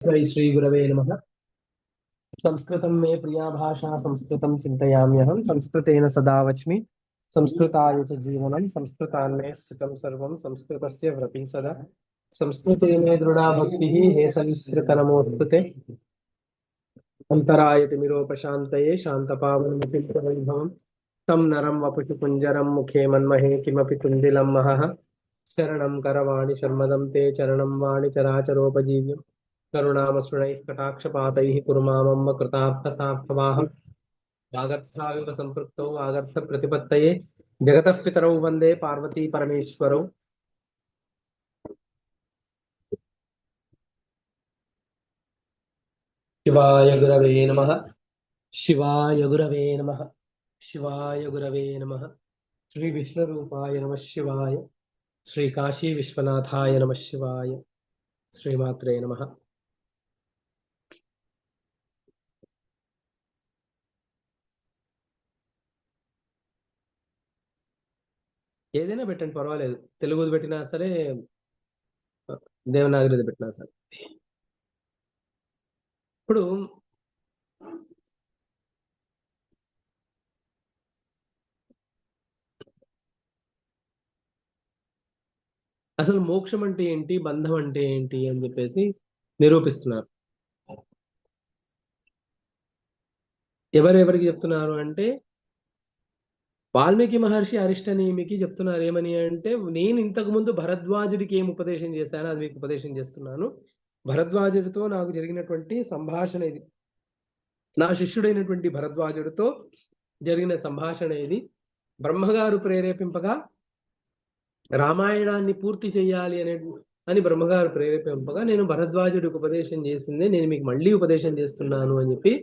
श्री गुरवे नमः। संस्कृतं मे प्रिया भाषा, संस्कृतं चिन्तयाम्यहं, संस्कृतेन सदा वच्मि, संस्कृताय च जीवनं, संस्कृतान्मे स्थितं सर्वं, संस्कृतस्य व्रतिः सदा, संस्कृते मे दृढा भक्तिः, हे संस्कृतनमोऽस्तु ते। अन्तराय तिमिरोपशान्तये शान्तपावनमचिन्तवैभवं, तं नरं वपुषु कुञ्जरं मुखे मन्महे किमपि तुन्दिलं महः। शरणं करवाणि शर्मदं ते चरणं वाणि चराचरोपजीव्यम्, करुणामसृणैः कटाक्षपातैः कुरु मामम्ब कृतार्थसार्थवाहम्। वागर्थाविव सम्पृक्तौ वागर्थप्रतिपत्तये जगतः पितरौ वन्दे पार्वती परमेश्वरौ। शिवाय गुरवे नमः। शिवाय गुरवे नमः। शिवाय गुरवे नमः। श्री विष्णुरूपाय नमः शिवाय। श्री काशी विश्वनाथाय नमः शिवाय। श्रीमात्रे नमः। ఏదైనా పెట్టండి పర్వాలేదు, తెలుగుది పెట్టినా సరే దేవనాగరిది పెట్టినా సరే. ఇప్పుడు అసలు మోక్షం అంటే ఏంటి, బంధం అంటే ఏంటి అని చెప్పేసి నిరూపిస్తున్నారు. ఎవరెవరికి చెప్తున్నారు అంటే వాల్మీకి మహర్షి అరిష్టనేమికి చెప్తున్నారు. ఏమని అంటే, నేను ఇంతకు ముందు భరద్వాజుడికి ఏం ఉపదేశం చేశానో అది మీకు ఉపదేశం చేస్తున్నాను. భరద్వాజుడితో నాకు జరిగినటువంటి సంభాషణ ఇది, నా శిష్యుడైనటువంటి భరద్వాజుడితో జరిగిన సంభాషణ ఇది. బ్రహ్మగారు ప్రేరేపింపగా రామాయణాన్ని పూర్తి చేయాలి అని బ్రహ్మగారు ప్రేరేపింపగా నేను భరద్వాజుడికి ఉపదేశం చేసిందే నేను మీకు మళ్ళీ ఉపదేశం చేస్తున్నాను అని చెప్పి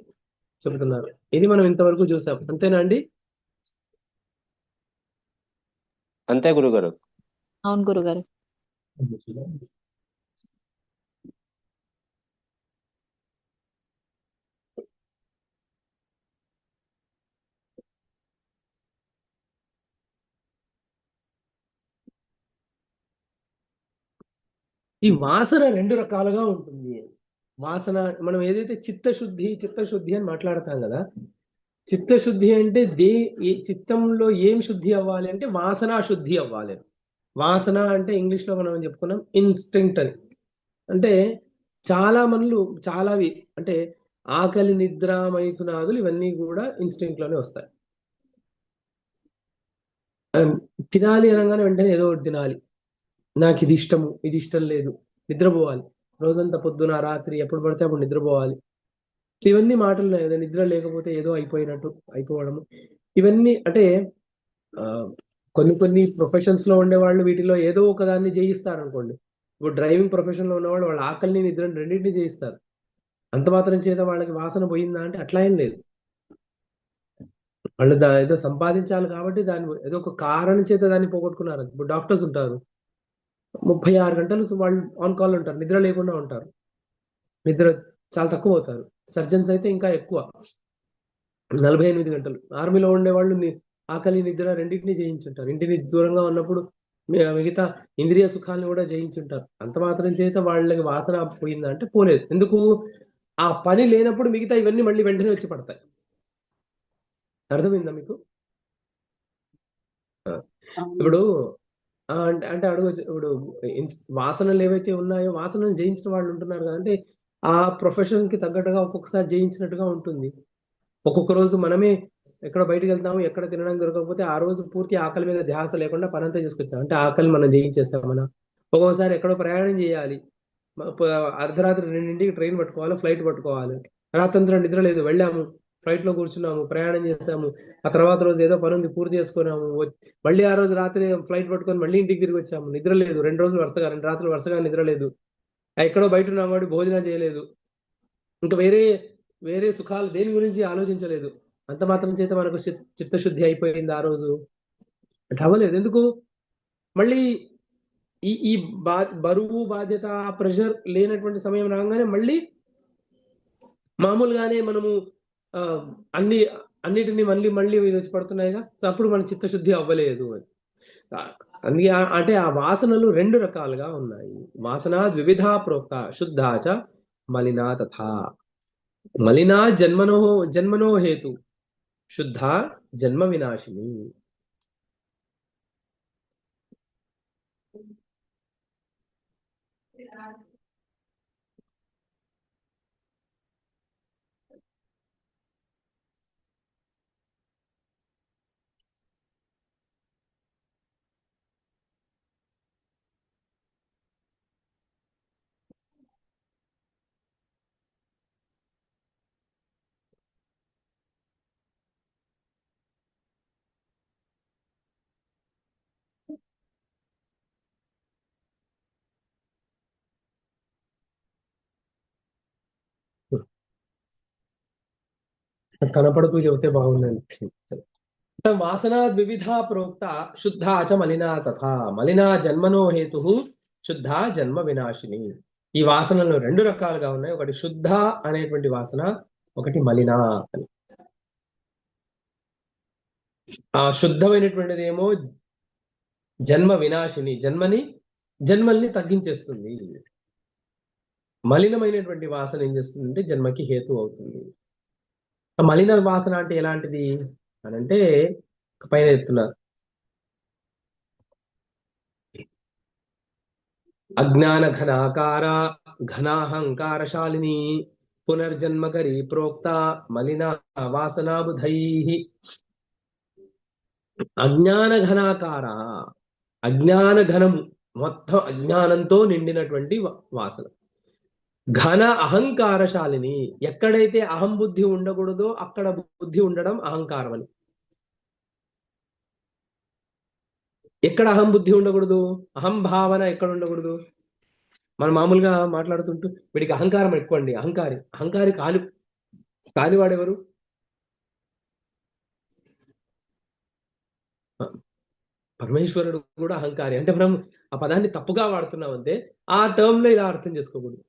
చెబుతున్నారు. ఇది మనం ఇంతవరకు చూసాం, అంతేనా అండి? అంతే గురుగారు. అవును గురుగారు. ఈ వాసన రెండు రకాలుగా ఉంటుంది. వాసన మనం ఏదైతే చిత్తశుద్ధి అని మాట్లాడతాం కదా, చిత్తశుద్ధి అంటే చిత్తంలో ఏం శుద్ధి అవ్వాలి అంటే వాసన శుద్ధి అవ్వాలి. వాసన అంటే ఇంగ్లీష్ లో మనం చెప్పుకున్నాం ఇన్స్టింక్ట్ అని. అంటే చాలావి అంటే ఆకలి, నిద్ర, మైథునాదులు ఇవన్నీ కూడా ఇన్స్టింక్ట్ లోనే వస్తాయి. తినాలి అనగానే వెంటనే ఏదో ఒకటి తినాలి, నాకు ఇది ఇష్టము ఇది ఇష్టం లేదు, నిద్రపోవాలి, రోజంతా పొద్దున రాత్రి ఎప్పుడు పడితే అప్పుడు నిద్రపోవాలి, ఇవన్నీ మాటలు. నిద్ర లేకపోతే ఏదో అయిపోవడము, ఇవన్నీ అంటే కొన్ని ప్రొఫెషన్స్ లో ఉండే వాళ్ళు వీటిలో ఏదో ఒకదాన్ని జయిస్తారు అనుకోండి. ఇప్పుడు డ్రైవింగ్ ప్రొఫెషన్ లో ఉన్నవాళ్ళు వాళ్ళ ఆకలిని నిద్రని రెండింటిని జయిస్తారు. అంత మాత్రం చేత వాళ్ళకి వాసన పోయిందా అంటే అట్లా ఏం లేదు. వాళ్ళు ఏదో సంపాదించాలి కాబట్టి దాన్ని ఏదో ఒక కారణం చేత దాన్ని పోగొట్టుకున్నారు. ఇప్పుడు డాక్టర్స్ ఉంటారు, 36 గంటలు వాళ్ళు ఆన్ కాల్ ఉంటారు, నిద్ర లేకుండా ఉంటారు, నిద్ర చాలా తక్కువ అవుతారు. సర్జన్స్ అయితే ఇంకా ఎక్కువ, 48 గంటలు. ఆర్మీలో ఉండేవాళ్ళు ఆకలి, నిద్ర రెండింటినీ జయించుంటారు. ఇంటిని దూరంగా ఉన్నప్పుడు మిగతా ఇంద్రియ సుఖాలను కూడా జయించుంటారు. అంత మాత్రం చేత వాళ్ళకి వాసన పోయిందా అంటే పోలేదు. ఎందుకు? ఆ పని లేనప్పుడు మిగతా ఇవన్నీ మళ్ళీ వెంటనే వచ్చి పడతాయి. అర్థమైందా మీకు? ఇప్పుడు అంటే అడగచ్చు, ఇప్పుడు వాసనలు ఏవైతే ఉన్నాయో వాసనలు జయించిన వాళ్ళు ఉంటున్నారు కదా, అంటే ఆ ప్రొఫెషన్ కి తగ్గట్టుగా ఒక్కొక్కసారి జయించినట్టుగా ఉంటుంది. ఒక్కొక్క రోజు మనమే ఎక్కడ బయటకు వెళ్తాము, ఎక్కడ తినడం దొరకకపోతే ఆ రోజు పూర్తి ఆకలి మీద ధ్యాస లేకుండా పనంతా చేసుకొచ్చాం అంటే ఆకలి మనం జయించేస్తామన్నా. ఒక్కొక్కసారి ఎక్కడో ప్రయాణం చేయాలి, అర్ధరాత్రి 2ంటికి ట్రైన్ పట్టుకోవాలి, ఫ్లైట్ పట్టుకోవాలి, రాత్రంతా నిద్ర లేదు, వెళ్ళాము, ఫ్లైట్ లో కూర్చున్నాము, ప్రయాణం చేసాము, ఆ తర్వాత రోజు ఏదో పని ఉంది పూర్తి చేసుకున్నాము, మళ్ళీ ఆ రోజు రాత్రి ఫ్లైట్ పట్టుకొని మళ్ళీ ఇంటికి తిరిగి వచ్చాము, నిద్ర లేదు, 2 రాత్రులు వరుసగా నిద్ర లేదు, ఎక్కడో బయట ఉన్నాం కాబట్టి భోజనం చేయలేదు, ఇంకా వేరే సుఖాలు దేని గురించి ఆలోచించలేదు. అంత మాత్రం చేత మనకు చిత్తశుద్ధి అయిపోయింది ఆ రోజు అవ్వలేదు. ఎందుకు? మళ్ళీ ఈ బరువు, బాధ్యత, ప్రెషర్ లేనటువంటి సమయం రాగానే మళ్ళీ మామూలుగానే మనము అన్నిటిని మళ్ళీ వచ్చి పడుతున్నాయిగా, అప్పుడు మన చిత్తశుద్ధి అవ్వలేదు అని. అందుకే అంటే ఆ వాసనలు 2 రకాలుగా ఉన్నాయి. వాసన ద్విధా ప్రోక్త శుద్ధాచ మలినా తథా మలినా జన్మనో హేతు శుద్ధ జన్మ వినాశిని. కనపడుతూ చెబితే బాగుందండి. వాసన ద్విధ ప్రోక్త శుద్ధ చ మలినా తథా మలినా జన్మనో హేతు శుద్ధ జన్మ వినాశిని. ఈ వాసనలు రెండు రకాలుగా ఉన్నాయి. ఒకటి శుద్ధ అనేటువంటి వాసన, ఒకటి మలినా అని. ఆ శుద్ధమైనటువంటిది ఏమో జన్మ వినాశిని, జన్మల్ని తగ్గించేస్తుంది. మలినమైనటువంటి వాసన ఏం చేస్తుందంటే జన్మకి హేతు అవుతుంది. మలిన వాసన అంటే ఎలాంటిది అని అంటే పైన చెప్తున్నారు. అజ్ఞాన ఘనాకార ఘనాహంకారశాలిని పునర్జన్మకరి ప్రోక్త మలిన వాసనాబుధై. అజ్ఞాన ఘనాకార, అజ్ఞాన ఘనము, మొత్తం అజ్ఞానంతో నిండినటువంటి వాసన. ఘన అహంకారశాలిని, ఎక్కడైతే అహం బుద్ధి ఉండకూడదో అక్కడ బుద్ధి ఉండడం అహంకారం అని. ఎక్కడ అహం బుద్ధి ఉండకూడదు, అహం భావన ఎక్కడ ఉండకూడదు. మనం మామూలుగా మాట్లాడుతుంటూ వీడికి అహంకారం ఎక్కువండి, అహంకారి కానివాడెవరు? పరమేశ్వరుడు కూడా అహంకారి. అంటే మనం ఆ పదాన్ని తప్పుగా వాడుతున్నాం అంతే. ఆ టర్మ్ లో ఇలా అర్థం చేసుకోకూడదు.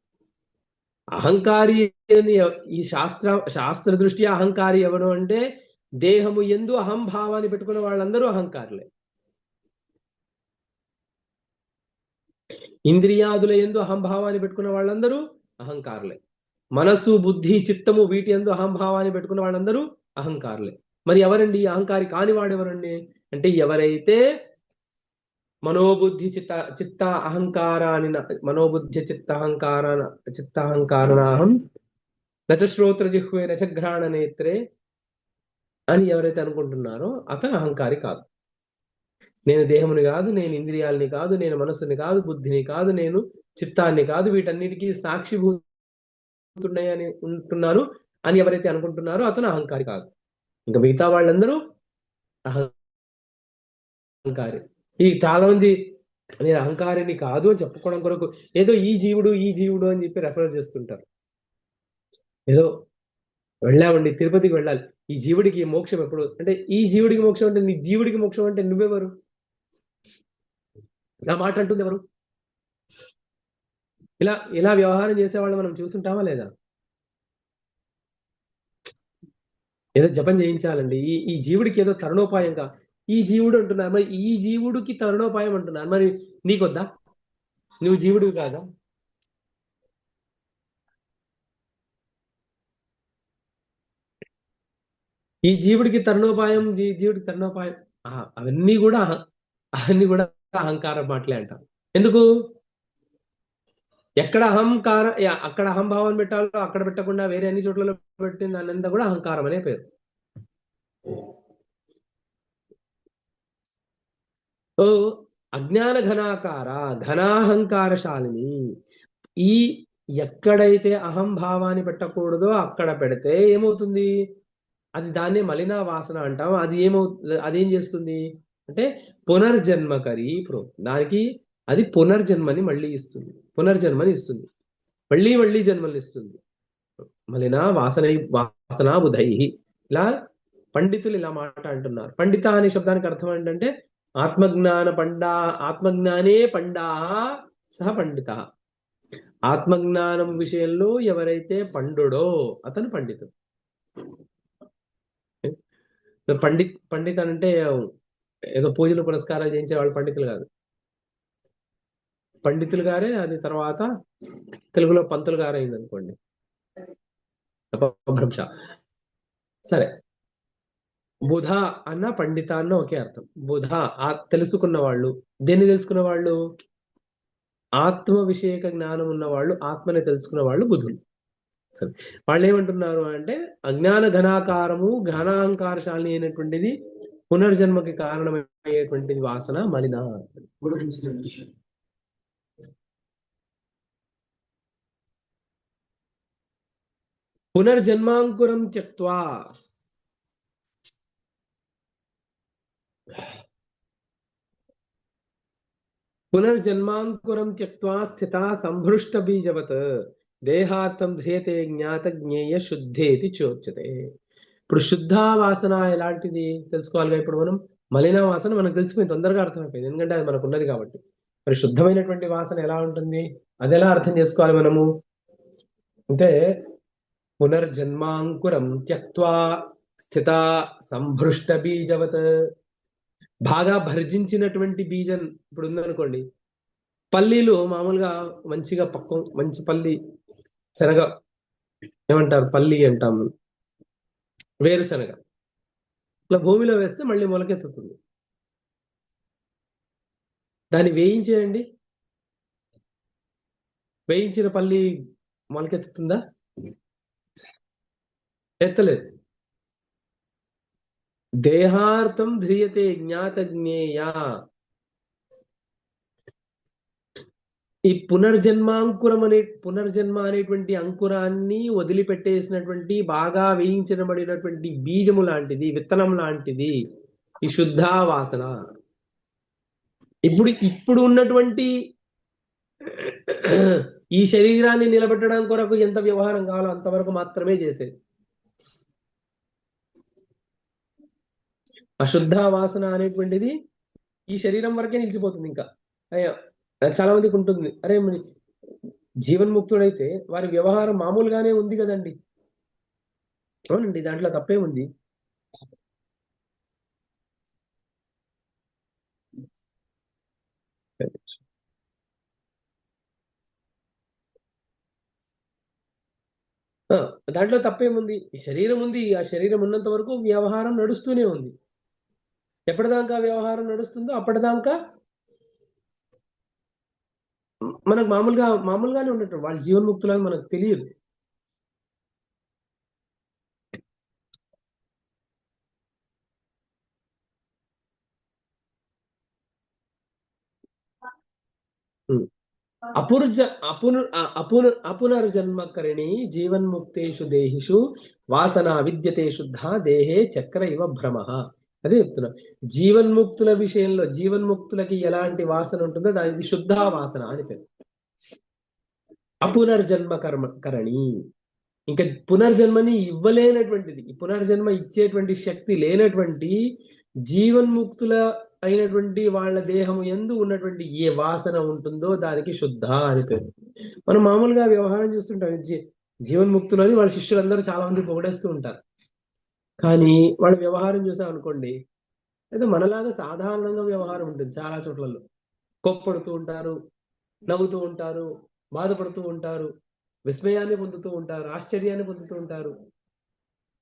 అహంకారి అని ఈ శాస్త్ర దృష్ట్యా అహంకారి ఎవరు అంటే దేహము ఎందు అహంభావాన్ని పెట్టుకున్న వాళ్ళందరూ అహంకారులే. ఇంద్రియాదుల ఎందు అహంభావాన్ని పెట్టుకున్న వాళ్ళందరూ అహంకారులే. మనస్సు బుద్ధి చిత్తము వీటి ఎందు అహంభావాన్ని పెట్టుకున్న వాళ్ళందరూ అహంకారులే. మరి ఎవరండి అహంకారి కానివాడు? ఎవరండి అంటే ఎవరైతే మనోబుద్ధి చిత్త అహంకారాన్ని మనోబుద్ధి చిత్తహంకారాహం నచ శ్రోత్ర జిహ్వే నచ ఘ్రాణ నేత్రే అని ఎవరైతే అనుకుంటున్నారో అతను అహంకారి కాదు. నేను దేహముని కాదు, నేను ఇంద్రియాలని కాదు, నేను మనస్సుని కాదు, బుద్ధిని కాదు, నేను చిత్తాన్ని కాదు, వీటన్నిటికీ సాక్షిభూతున్నాయని ఉంటున్నాను అని ఎవరైతే అనుకుంటున్నారో అతను అహంకారి కాదు. ఇంకా మిగతా వాళ్ళందరూ అహంకారి. ఈ చాలా మంది నేను అహంకారిని కాదు అని చెప్పుకోవడం కొరకు ఏదో ఈ జీవుడు అని చెప్పి రెఫర్ చేస్తుంటారు. ఏదో వెళ్ళామండి, తిరుపతికి వెళ్ళాలి, ఈ జీవుడికి మోక్షం ఎప్పుడు అంటే ఈ జీవుడికి మోక్షం అంటే నీ జీవుడికి మోక్షం అంటే నువ్వెవరు? ఆ మాట అంటుంది ఎవరు? ఇలా వ్యవహారం చేసేవాళ్ళు మనం చూసుంటామా లేదా? ఏదో జపం చేయించాలండి, ఈ జీవుడికి ఏదో తరుణోపాయంగా ఈ జీవుడు అంటున్నారు, మరి ఈ జీవుడికి తరుణోపాయం అంటున్నారు, మరి నీకొద్దా? నువ్వు జీవుడు కాదా? ఈ జీవుడికి తరుణోపాయం, జీవుడికి తరుణోపాయం, అవన్నీ కూడా అహంకారం మాటలే అంటారు. ఎందుకు? ఎక్కడ అక్కడ అహంభావం పెట్టాలో అక్కడ పెట్టకుండా వేరే అన్ని చోట్ల పెట్టిన దానంతా కూడా అహంకారం అనే పేరు. ఓ అజ్ఞాన ఘనాకార ఘనాహంకారశాలిని. ఈ ఎక్కడైతే అహంభావాన్ని పెట్టకూడదో అక్కడ పెడితే ఏమవుతుంది? అది దాన్నే మలినా వాసన అంటాం. అదేం చేస్తుంది అంటే పునర్జన్మకరి దానికి అది పునర్జన్మని మళ్ళీ ఇస్తుంది, మళ్ళీ జన్మని ఇస్తుంది. మలినా వాసనా బుధై. ఇలా పండితులు ఇలా మాట అంటున్నారు. పండిత అనే శబ్దానికి అర్థం ఏంటంటే ఆత్మజ్ఞానే పండా సహ పండిత. ఆత్మజ్ఞానం విషయంలో ఎవరైతే పండుడో అతను పండితుడు. పండిత్ అంటే ఏదో పూజలు పురస్కారాలు చేయించే వాళ్ళు పండితులు కాదు. పండితులు గారే, అది తర్వాత తెలుగులో పంతులు గారు అయింది అనుకోండి, అపభ్రంశ. సరే, బుధ అన్న పండిత అన్న ఒకే అర్థం. బుధ తెలుసుకున్న వాళ్ళు. దేన్ని తెలుసుకున్న వాళ్ళు? ఆత్మ విషయక జ్ఞానం ఉన్న వాళ్ళు, ఆత్మని తెలుసుకున్న వాళ్ళు బుధులు. సరే, వాళ్ళు ఏమంటున్నారు అంటే అజ్ఞాన ఘనాకారము ఘనాహంకారశాలి అయినటువంటిది పునర్జన్మకి కారణమయ్యేటువంటిది వాసన మలిన. పునర్జన్మాంకురం త్యక్త్వా పునర్జన్మాంకురం త్యక్త్వా స్థితా సంభృష్ట బీజవత్ దేహార్థం ధ్రియతే జ్ఞాత జ్ఞేయ శుద్ధేతి చోచ్యతే. ఇప్పుడు శుద్ధ వాసన ఎలాంటిది తెలుసుకోవాలిగా. ఇప్పుడు మనం మలిన వాసన మనకు తెలిసిపోయింది, తొందరగా అర్థమైపోయింది, ఎందుకంటే అది మనకు ఉన్నది కాబట్టి. మరి శుద్ధమైనటువంటి వాసన ఎలా ఉంటుంది, అది ఎలా అర్థం చేసుకోవాలి మనము అంటే పునర్జన్మాంకురం త్యక్త్వా స్థిత సంభృష్ట బీజవత్. బాగా భర్జించినటువంటి బీజం ఇప్పుడు ఉందనుకోండి, పల్లీలు మామూలుగా మంచిగా మంచి పల్లి, శనగ ఏమంటారు, పల్లి అంటాము, వేరుశనగ, ఇట్లా భూమిలో వేస్తే మళ్ళీ మొలకెత్తుతుంది. దాన్ని వేయించేయండి, వేయించిన పల్లి మొలకెత్తుతుందా? ఎత్తలేదు. దేహార్థం ధ్రియతే జ్ఞాత జ్ఞేయ. ఈ పునర్జన్మ అనేటువంటి అంకురాన్ని వదిలిపెట్టేసినటువంటి బాగా వేయించబడినటువంటి బీజము లాంటిది, విత్తనం లాంటిది ఈ శుద్ధ వాసన. ఇప్పుడు ఉన్నటువంటి ఈ శరీరాన్ని నిలబెట్టడం కొరకు ఎంత వ్యవహారం కావాలో అంతవరకు మాత్రమే చేసేది. అశుద్ధ వాసన అనేటువంటిది ఈ శరీరం వరకే నిలిచిపోతుంది. ఇంకా చాలా మందికి ఉంటుంది, అరే మరి జీవన్ముక్తుడైతే వారి వ్యవహారం మామూలుగానే ఉంది కదండి. అవునండి, దాంట్లో తప్పే ఉంది. దాంట్లో తప్పేముంది? ఈ శరీరం ఉంది, ఆ శరీరం ఉన్నంత వరకు వ్యవహారం నడుస్తూనే ఉంది. ఎప్పటిదాకా వ్యవహారం నడుస్తుందో అప్పటిదాకా మనకు మామూలుగానే ఉన్నట్టు వాళ్ళ జీవన్ముక్తులని మనకు తెలియదు. అపునర్జన్మకరిణి జీవన్ముక్తేషు దేహిషు వాసన విద్యతే శుద్ధ దేహే చక్ర ఇవ భ్రమ. అదే చెప్తున్నా, జీవన్ముక్తుల విషయంలో జీవన్ముక్తులకి ఎలాంటి వాసన ఉంటుందో దానికి శుద్ధ వాసన అని పేరు. కరణి ఇంకా పునర్జన్మని ఇవ్వలేనటువంటిది, పునర్జన్మ ఇచ్చేటువంటి శక్తి లేనటువంటి జీవన్ముక్తుల అయినటువంటి వాళ్ళ దేహము యందు ఉన్నటువంటి ఏ వాసన ఉంటుందో దానికి శుద్ధ అని పేరు. మనం మామూలుగా వ్యవహారం చూస్తుంటాం, జీవన్ముక్తులని వాళ్ళ శిష్యులందరూ చాలా మంది పొగడేస్తూ ఉంటారు. కానీ వాళ్ళ వ్యవహారం చూసాం అనుకోండి, అయితే మనలాగా సాధారణంగా వ్యవహారం ఉంటుంది. చాలా చోట్లలో కోప్పడుతూ ఉంటారు, నవ్వుతూ ఉంటారు, బాధపడుతూ ఉంటారు, విస్మయాన్ని పొందుతూ ఉంటారు, ఆశ్చర్యాన్ని పొందుతూ ఉంటారు,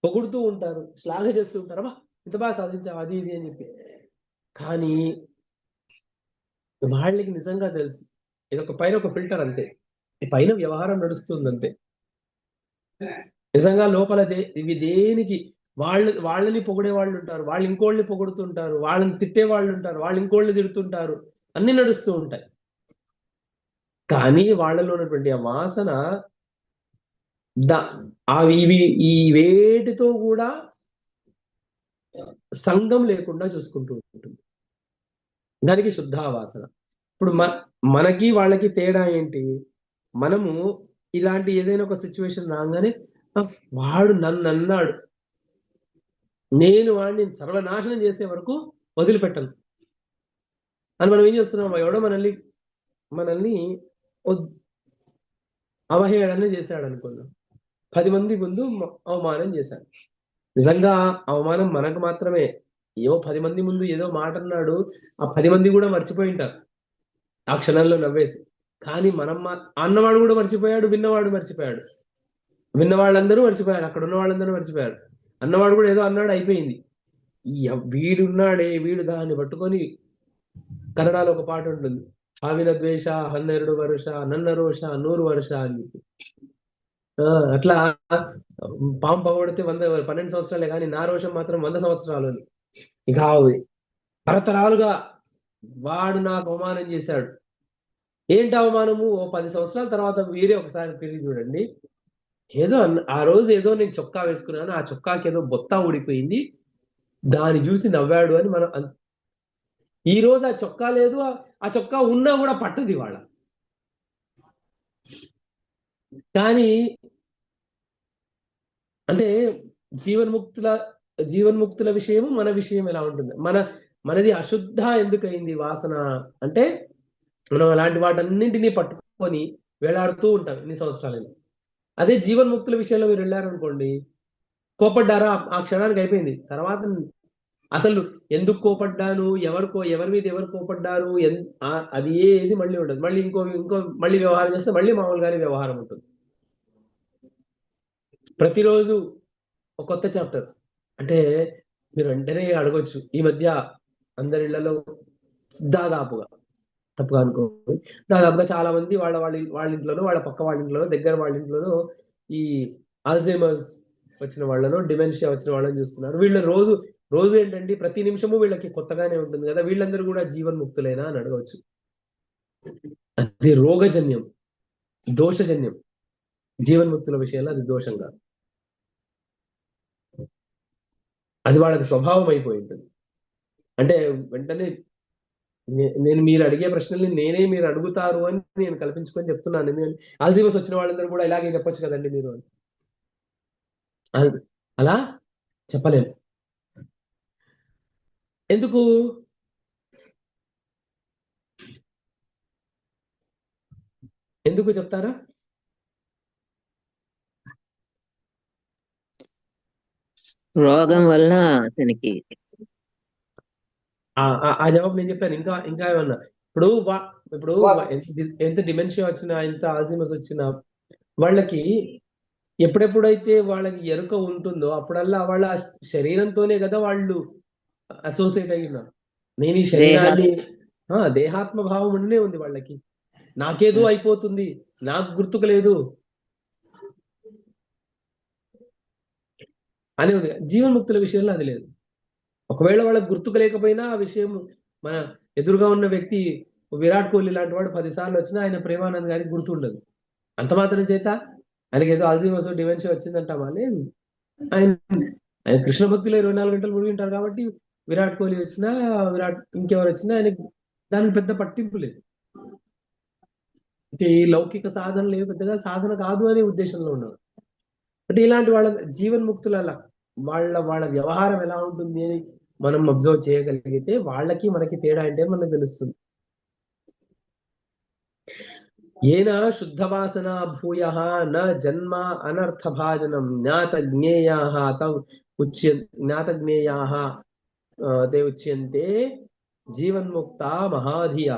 పొగుడుతూ ఉంటారు, శ్లాఘ చేస్తూ ఉంటారు, అబ్బా ఇంత బాగా సాధించావు అది ఇది అని చెప్పి. కానీ వాళ్ళకి నిజంగా తెలుసు ఇదొక పైన ఒక ఫిల్టర్ అంతే, ఈ పైన వ్యవహారం నడుస్తుంది అంతే. నిజంగా లోపల ఇవి దేనికి వాళ్ళని పొగిడే వాళ్ళు ఉంటారు, వాళ్ళు ఇంకోళ్ళని పొగుడుతుంటారు, వాళ్ళని తిట్టే వాళ్ళు ఉంటారు, వాళ్ళు ఇంకోళ్ళని తిడుతుంటారు, అన్ని నడుస్తూ ఉంటాయి. కానీ వాళ్ళలో ఉన్నటువంటి ఆ వాసన ఇవి ఈ వేటితో కూడా సంగం లేకుండా చూసుకుంటూ ఉంటుంది. దానికి శుద్ధ వాసన. ఇప్పుడు మనకి వాళ్ళకి తేడా ఏంటి? మనము ఇలాంటి ఏదైనా ఒక సిచ్యువేషన్ రాగానే వాడు నన్ను అన్నాడు, నేను వాడిని సర్వనాశనం చేసే వరకు వదిలిపెట్టను అని మనం ఏం చేస్తున్నాం? ఎవడో మనల్ని అవహేళన చేశాడు అనుకున్నాం, 10 మంది ముందు అవమానం చేశాడు. నిజంగా అవమానం మనకు మాత్రమే. ఏవో 10 మంది ముందు ఏదో మాట అన్నాడు, ఆ 10 మంది కూడా మర్చిపోయి ఉంటారు ఆ క్షణంలో నవ్వేసి. కానీ అన్నవాడు కూడా మర్చిపోయాడు, విన్నవాడు మర్చిపోయాడు. విన్న వాళ్ళందరూ మర్చిపోయారు, అక్కడ ఉన్న వాళ్ళందరూ మర్చిపోయారు. అన్నవాడు కూడా ఏదో అన్నాడు, అయిపోయింది. వీడున్నాడే, వీడు దాన్ని పట్టుకొని కన్నడలో ఒక పాట ఉంటుంది, ಹಾವಿನ ದ್ವೇಷ 12 వరుಷ ನನ್ನ ರೋಷ 100 ವರ್ಷ అని చెప్పి. అట్లా పాము పగబడితే 12 సంవత్సరాలే, కానీ నా రోషం మాత్రం 100 సంవత్సరాలు అని. ఇక తరతరాలుగా వాడు నాకు అవమానం చేశాడు. ఏంటి అవమానము? ఓ 10 సంవత్సరాల తర్వాత మీరే ఒకసారి తిరిగి చూడండి. ఏదో ఆ రోజు ఏదో నేను చొక్కా వేసుకున్నాను, ఆ చొక్కాకి ఏదో బొత్తా ఊడిపోయింది, దాన్ని చూసి నవ్వాడు అని మనం ఈ రోజు ఆ చొక్కా లేదు, ఆ చొక్కా ఉన్నా కూడా పట్టది వాళ్ళ. కానీ అంటే జీవన్ముక్తుల విషయము మన విషయం ఎలా ఉంటుంది? మనది అశుద్ధ ఎందుకయింది వాసన అంటే, మనం అలాంటి వాటన్నింటినీ పట్టుకొని వేలాడుతూ ఉంటాం ఇన్ని సంవత్సరాలు. అదే జీవన్ముక్తుల విషయంలో మీరు వెళ్ళారనుకోండి, కోపడ్డారా, ఆ క్షణానికి అయిపోయింది. తర్వాత అసలు ఎందుకు కోపడ్డాను, ఎవరి మీద ఎవరు కోపడ్డారు, అది ఏది మళ్ళీ ఉండదు. మళ్ళీ మళ్ళీ వ్యవహారం చేస్తే మళ్ళీ మామూలుగానే వ్యవహారం ఉంటుంది. ప్రతిరోజు ఒక కొత్త చాప్టర్. అంటే మీరు వెంటనే అడగొచ్చు, ఈ మధ్య అందరి ఇళ్లలో దాదాపుగా, తప్పుగా అనుకోండి, దాదాపుగా చాలా మంది వాళ్ళ ఇంట్లోనో, వాళ్ళ పక్క వాళ్ళ ఇంట్లోనో, దగ్గర వాళ్ళ ఇంట్లోనో ఈ అల్జైమర్స్ వచ్చిన వాళ్ళను, డిమెన్షియా వచ్చిన వాళ్ళని చూస్తున్నారు. వీళ్ళ రోజు ఏంటంటే ప్రతి నిమిషము వీళ్ళకి కొత్తగానే ఉంటుంది కదా, వీళ్ళందరూ కూడా జీవన్ముక్తులేనా అని అడగవచ్చు. అది రోగజన్యం, దోషజన్యం. జీవన్ముక్తుల విషయంలో అది దోషం కాదు, అది వాళ్ళకి స్వభావం అయిపోయి ఉంటుంది. అంటే వెంటనే నేను మీరు అడిగే ప్రశ్నల్ని మీరు అడుగుతారు అని నేను కల్పించుకొని చెప్తున్నాను. ఎందుకంటే ఆల్జీమస్ వచ్చిన వాళ్ళందరూ కూడా ఇలాగే చెప్పొచ్చు కదండి మీరు అని. అలా చెప్పలేము. ఎందుకు? ఎందుకు చెప్తారా? రోగం వలన అతనికి. ఆ జవాబు నేను చెప్పాను. ఇంకా ఏమన్నా, ఇప్పుడు ఎంత డిమెన్షియా వచ్చినా, ఎంత ఆల్జీమస్ వచ్చినా, వాళ్ళకి ఎప్పుడెప్పుడైతే వాళ్ళకి ఎరుక ఉంటుందో అప్పుడల్లా వాళ్ళ శరీరంతోనే కదా వాళ్ళు అసోసియేట్ అయి ఉన్నారు. నేను ఈ శరీరాన్ని, దేహాత్మ భావం ఉండే ఉంది వాళ్ళకి. నాకేదో అయిపోతుంది, నాకు గుర్తుకు లేదు అని ఉంది. జీవన్ముక్తుల విషయంలో అది లేదు. ఒకవేళ వాళ్ళకి గుర్తుకు లేకపోయినా ఆ విషయం, మన ఎదురుగా ఉన్న వ్యక్తి విరాట్ కోహ్లీ లాంటి వాడు 10 సార్లు వచ్చినా ఆయన ప్రేమానంద్ గారికి గుర్తుండదు. అంత మాత్రం చేత ఆయనకి ఏదో అల్జీమర్స్ డిమెన్షియా వచ్చిందంటామా? లేదు. ఆయన కృష్ణ భక్తిలో 24 గంటలు మునిగి ఉంటారు కాబట్టి విరాట్ కోహ్లీ వచ్చినా, ఇంకెవరు వచ్చినా ఆయనకి దానికి పెద్ద పట్టింపు లేదు. అంటే ఈ లౌకిక సాధనలు ఏమి పెద్దగా సాధన కాదు అనే ఉద్దేశంలో ఉన్నారు. అంటే ఇలాంటి వాళ్ళ జీవన్ముక్తుల వాళ్ళ వ్యవహారం ఎలా ఉంటుంది అని మనం అబ్జర్వ్ చేయగలిగితే వాళ్ళకి మనకి తేడా అంటే మనకు తెలుస్తుంది. ఏన శుద్ధవాసన భూయ న జన్మ అనర్థ భాజనం జ్ఞాత జ్ఞేయా తే ఉచ్యంతే జీవన్ముక్త మహాధియ.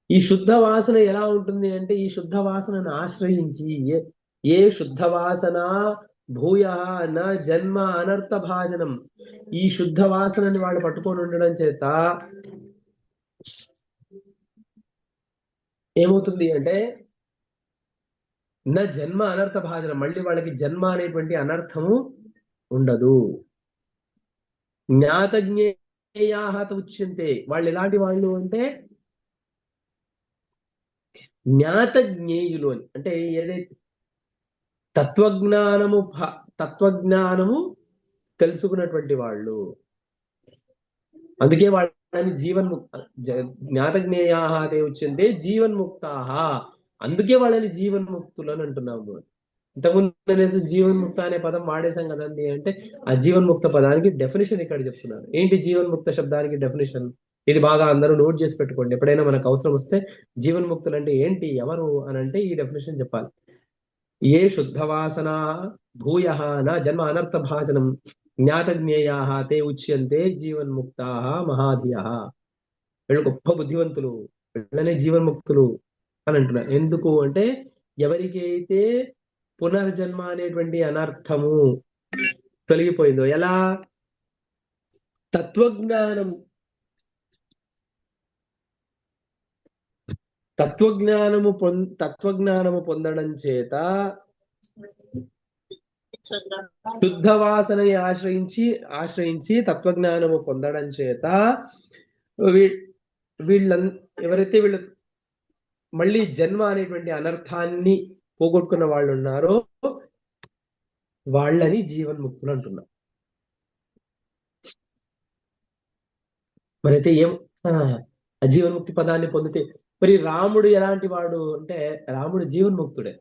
ఈ శుద్ధ వాసన ఎలా ఉంటుంది అంటే, ఈ శుద్ధ వాసనను ఆశ్రయించి ఏ శుద్ధ వాసన భూయ న జన్మ అనర్థ భాజనం, ఈ శుద్ధ వాసనని వాళ్ళు పట్టుకొని ఉండడం చేత ఏమవుతుంది అంటే, నా జన్మ అనర్థ భాజనం, మళ్ళీ వాళ్ళకి జన్మ అనేటువంటి అనర్థము ఉండదు. జ్ఞాత జ్ఞేయాహ ఉచ్యంతే, వాళ్ళు ఎలాంటి వాళ్ళు అంటే జ్ఞాత జ్ఞేయులు అని. అంటే ఏదైతే తత్వజ్ఞానము తెలుసుకున్నటువంటి వాళ్ళు, అందుకే వాళ్ళని జ్ఞాత జ్ఞేయాహ తే ఉచ్యంతే జీవన్ముక్తాహ, అందుకే వాళ్ళని జీవన్ముక్తులు అని అంటున్నాము. ఇంతకుముందు అనేసి జీవన్ముక్త అనే పదం వాడేశాం కదండి. అంటే ఆ జీవన్ముక్త పదానికి డెఫినేషన్ ఇక్కడ చెప్తున్నారు. ఏంటి జీవన్ముక్త శబ్దానికి డెఫినేషన్? ఇది బాగా అందరూ నోట్ చేసి పెట్టుకోండి. ఎప్పుడైనా మనకు అవసరం వస్తే జీవన్ముక్తులు అంటే ఏంటి, ఎవరు అని అంటే ఈ డెఫినేషన్ చెప్పాలి. ఏ శుద్ధవాసన భూయ న జన్మ అనర్థ భాజనం జ్ఞాత జ్ఞేయా తే ఉచ్యంతే జీవన్ముక్తా మహాధియ. వీళ్ళు గొప్ప బుద్ధివంతులు, వీళ్ళనే జీవన్ముక్తులు అని అంటున్నారు. ఎందుకు అంటే ఎవరికైతే పునర్జన్మ అనేటువంటి అనర్థము తొలగిపోయిందో, ఎలా తత్వజ్ఞానము పొందడం చేత శుద్ధ వాసనని ఆశ్రయించి తత్వజ్ఞానము పొందడం చేత ఎవరైతే వీళ్ళు మళ్ళీ జన్మ అనేటువంటి అనర్థాన్ని పోగొట్టుకున్న వాళ్ళు ఉన్నారో వాళ్ళని జీవన్ముక్తులు అంటున్నారు. మరైతే జీవన్ముక్తి పదాన్ని పొందితే మరి రాముడు ఎలాంటి వాడు అంటే రాముడు జీవన్ముక్తుడే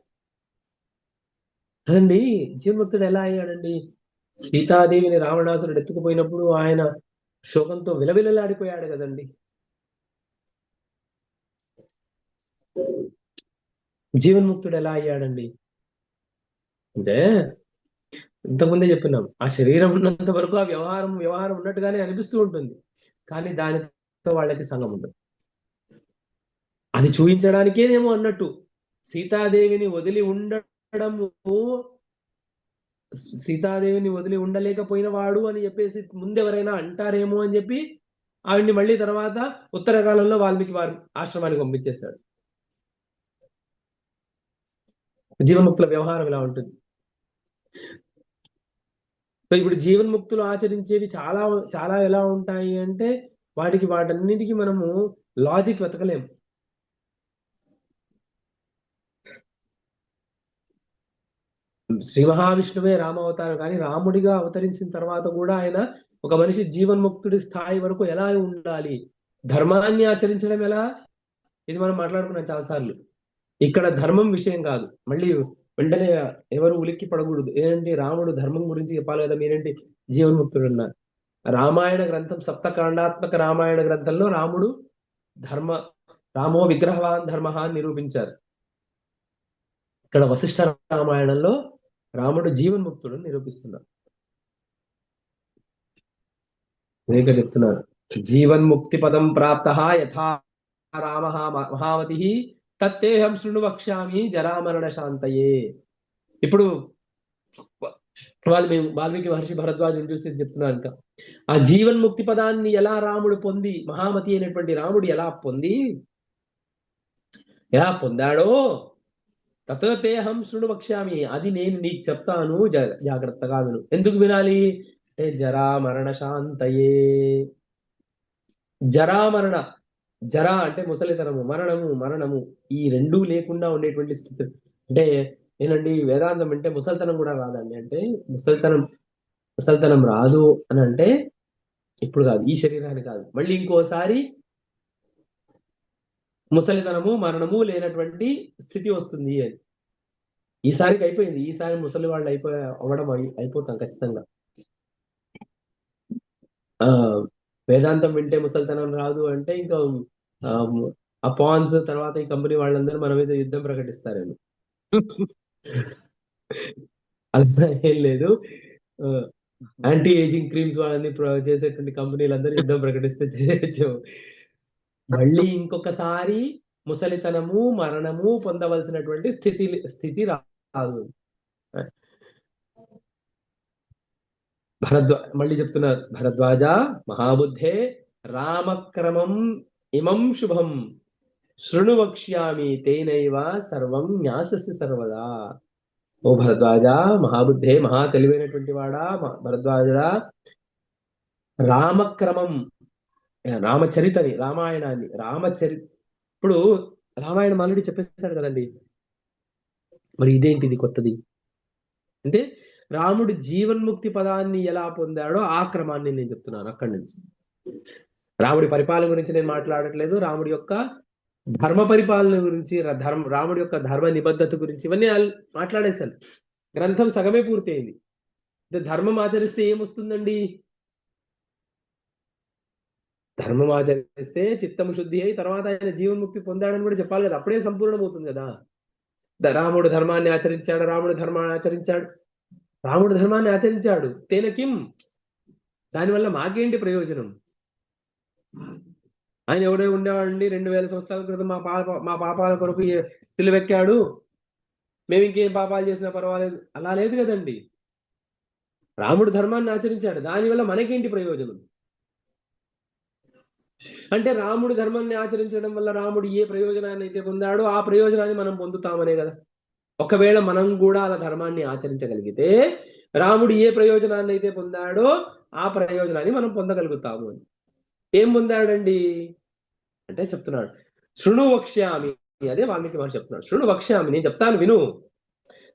కదండి. జీవన్ముక్తుడు ఎలా అయ్యాడండి? సీతాదేవిని రావణాసురుడు ఎత్తుకుపోయినప్పుడు ఆయన శోకంతో విలవిలలాడిపోయాడు కదండి. జీవన్ముక్తుడు ఎలా అయ్యాడండి అంటే ఇంతకుముందే చెప్పినాం, ఆ శరీరం ఉన్నంత వరకు ఆ వ్యవహారం ఉన్నట్టుగానే అనిపిస్తూ ఉంటుంది, కానీ దానితో వాళ్ళకి సంగం ఉండదు. అది చూపించడానికేనేమో అన్నట్టు సీతాదేవిని వదిలి ఉండలేకపోయిన వాడు అని చెప్పేసి ముందెవరైనా అంటారేమో అని చెప్పి ఆవిడ్ని మళ్ళీ తర్వాత ఉత్తరకాలంలో వాల్మీకి వారి ఆశ్రమానికి పంపించేశాడు. జీవన్ముక్తుల వ్యవహారం ఇలా ఉంటుంది. ఇప్పుడు జీవన్ముక్తులు ఆచరించేవి చాలా చాలా ఎలా ఉంటాయి అంటే వాటన్నిటికీ మనము లాజిక్ వెతకలేము. శ్రీ మహావిష్ణువే రామావతారం, కానీ రాముడిగా అవతరించిన తర్వాత కూడా ఆయన ఒక మనిషి జీవన్ముక్తుడి స్థాయి వరకు ఎలా ఉండాలి, ధర్మాన్ని ఆచరించడం ఎలా, ఇది మనం మాట్లాడుకున్నాం చాలాసార్లు. ఇక్కడ ధర్మం విషయం కాదు, మళ్ళీ వెంటనే ఎవరు ఉలిక్కి పడకూడదు. ఏంటి రాముడు ధర్మం గురించి చెప్పాలి కదా, మీరేంటి జీవన్ముక్తుడు అన్నారు. రామాయణ గ్రంథం సప్తకాండాత్మక రామాయణ గ్రంథంలో రాముడు రామో విగ్రహవాన్ ధర్మ అని నిరూపించారు. ఇక్కడ వశిష్ఠ రామాయణంలో రాముడు జీవన్ముక్తుడు నిరూపిస్తున్నారు. ఇక్కడ చెప్తున్నారు, జీవన్ముక్తి పదం ప్రాప్త యథా రామ మహావతి తత్తేహం శృణు వక్ష్యామి జరామరణ శాంతయే. ఇప్పుడు వాల్మీకి మహర్షి భరద్వాజుని చూసి చెప్తున్నారు, ఇంకా ఆ జీవన్ముక్తి పదాన్ని ఎలా రాముడు పొంది, మహామతి అయినటువంటి రాముడు ఎలా పొందాడో తతేహం శృణు వక్ష్యామి, అది నేను నీకు చెప్తాను, జాగ్రత్తగా విను. ఎందుకు వినాలి అంటే జరామరణ శాంతయే. జరా అంటే ముసలితనము, మరణము ఈ రెండూ లేకుండా ఉండేటువంటి స్థితి. అంటే ఏనండి వేదాంతం అంటే ముసలితనం కూడా రాదండి. అంటే ముసలితనం రాదు అని అంటే ఇప్పుడు కాదు, ఈ శరీరాన్ని కాదు, మళ్ళీ ఇంకోసారి ముసలితనము మరణము లేనటువంటి స్థితి వస్తుంది అని. ఈసారికి అయిపోయింది, ఈసారి ముసలి వాళ్ళు అయిపోతాం ఖచ్చితంగా. వేదాంతం వింటే ముసలితనం రాదు అంటే ఇంకా ఆ పాన్స్ తర్వాత ఈ కంపెనీ వాళ్ళందరూ మన మీద యుద్ధం ప్రకటిస్తారేమో. అలా ఏం లేదు, యాంటీ ఏజింగ్ క్రీమ్స్ వాళ్ళని చేసేటువంటి కంపెనీలందరూ యుద్ధం ప్రకటిస్తే చేయొచ్చు. మళ్ళీ ఇంకొకసారి ముసలితనము మరణము పొందవలసినటువంటి స్థితి రాదు. మళ్ళీ చెప్తున్నారు, భరద్వాజ మహాబుద్ధే రామక్రమం ఇమం శుభం శృణు వక్ష్యామి తేనైవ సర్వం న్యాససి సర్వదా. ఓ భరద్వాజ మహాబుద్ధే, మహా తెలివైనటువంటి వాడా భరద్వాజుడా, రామక్రమం రామచరితని, రామాయణాన్ని ఇప్పుడు రామాయణం ఆల్రెడీ చెప్పేశాడు కదండి, మరి ఇదేంటిది కొత్తది అంటే రాముడు జీవన్ముక్తి పదాన్ని ఎలా పొందాడో ఆ క్రమాన్ని నేను చెప్తున్నాను. అక్కడి నుంచి రాముడి పరిపాలన గురించి నేను మాట్లాడట్లేదు, రాముడి యొక్క ధర్మ పరిపాలన గురించి, రాముడి యొక్క ధర్మ నిబద్ధత గురించి ఇవన్నీ మాట్లాడేశాను. గ్రంథం సగమే పూర్తయింది. అంటే ధర్మం ఆచరిస్తే ఏమొస్తుందండి? ధర్మం ఆచరిస్తే చిత్తము శుద్ధి అయి తర్వాత ఆయన జీవన్ముక్తి పొందాడని కూడా చెప్పాలి కదా, అప్పుడే సంపూర్ణమవుతుంది కదా. రాముడు ధర్మాన్ని ఆచరించాడు, రాముడు ధర్మాన్ని ఆచరించాడు తేనకిం, దానివల్ల మాకేంటి ప్రయోజనం? ఆయన ఎవడే ఉండేవాడండి 2000 సంవత్సరాల క్రితం మా పాపాల కొరకు సిలువెక్కాడు, మేము ఇంకేం పాపాలు చేసినా పర్వాలేదు, అలా లేదు కదండి. రాముడు ధర్మాన్ని ఆచరించాడు, దానివల్ల మనకేంటి ప్రయోజనం? అంటే రాముడు ధర్మాన్ని ఆచరించడం వల్ల రాముడు ఏ ప్రయోజనాన్ని అయితే పొందాడో ఆ ప్రయోజనాన్ని మనం పొందుతామనే కదా. ఒకవేళ మనం కూడా అలా ధర్మాన్ని ఆచరించగలిగితే రాముడు ఏ ప్రయోజనాన్ని అయితే పొందాడో ఆ ప్రయోజనాన్ని మనం పొందగలుగుతాము అని. ఏం పొందాడండి అంటే చెప్తున్నాడు, శృణు వక్ష్యామి, అదే వాల్మీకి మహర్షి చెప్తున్నాడు. శృణు వక్ష్యామి, నేను చెప్తాను విను.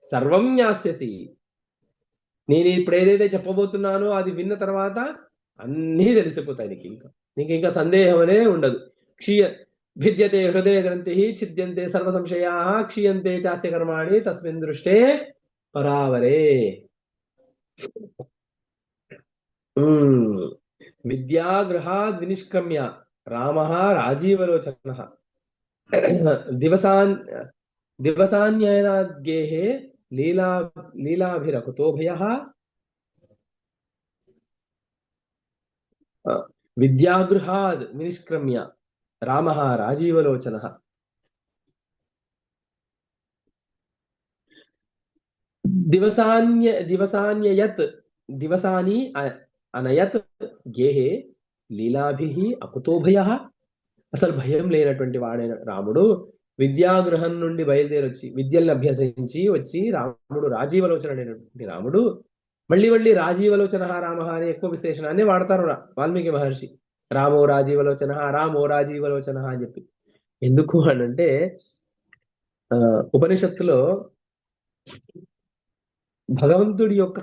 సర్వం జ్ఞాస్యసి, నేను ఇప్పుడు ఏదైతే చెప్పబోతున్నానో అది విన్న తర్వాత అన్నీ తెలిసిపోతాయి నీకు ఇంకా సందేహం అనే ఉండదు. భిద్యతే హృదయ గ్రంథి ఛిద్యంతే సర్వ సంశయా క్షీయంతే చాస్య కర్మాణి తస్మిన్ దృష్టే పరావరే. విద్యాగృహాద్ వినిష్క్రమ్య రామః రాజీవలోచనః దివసాన్యయనాద్గేః లీలాభిరకుతోభయః విద్యాగృహాద్ వినిష్క్రమ్య రామః రాజీవలోచనః. దివసాని అనయత్ గేహే లీలాభిః అకుతోభయః. అసలు భయం లేనటువంటి వాడైన రాముడు విద్యాగృహం నుండి బయలుదేరొచ్చి విద్యల్ని అభ్యసించి వచ్చి రాముడు రాజీవలోచన అనేటువంటి రాముడు మళ్ళీ రాజీవలోచన రామ అనే ఎక్కువ విశేషణాన్ని వాడతారు వాల్మీకి మహర్షి. రామో రాజీవలోచన అని చెప్పి. ఎందుకు అనంటే ఉపనిషత్తులో భగవంతుడి యొక్క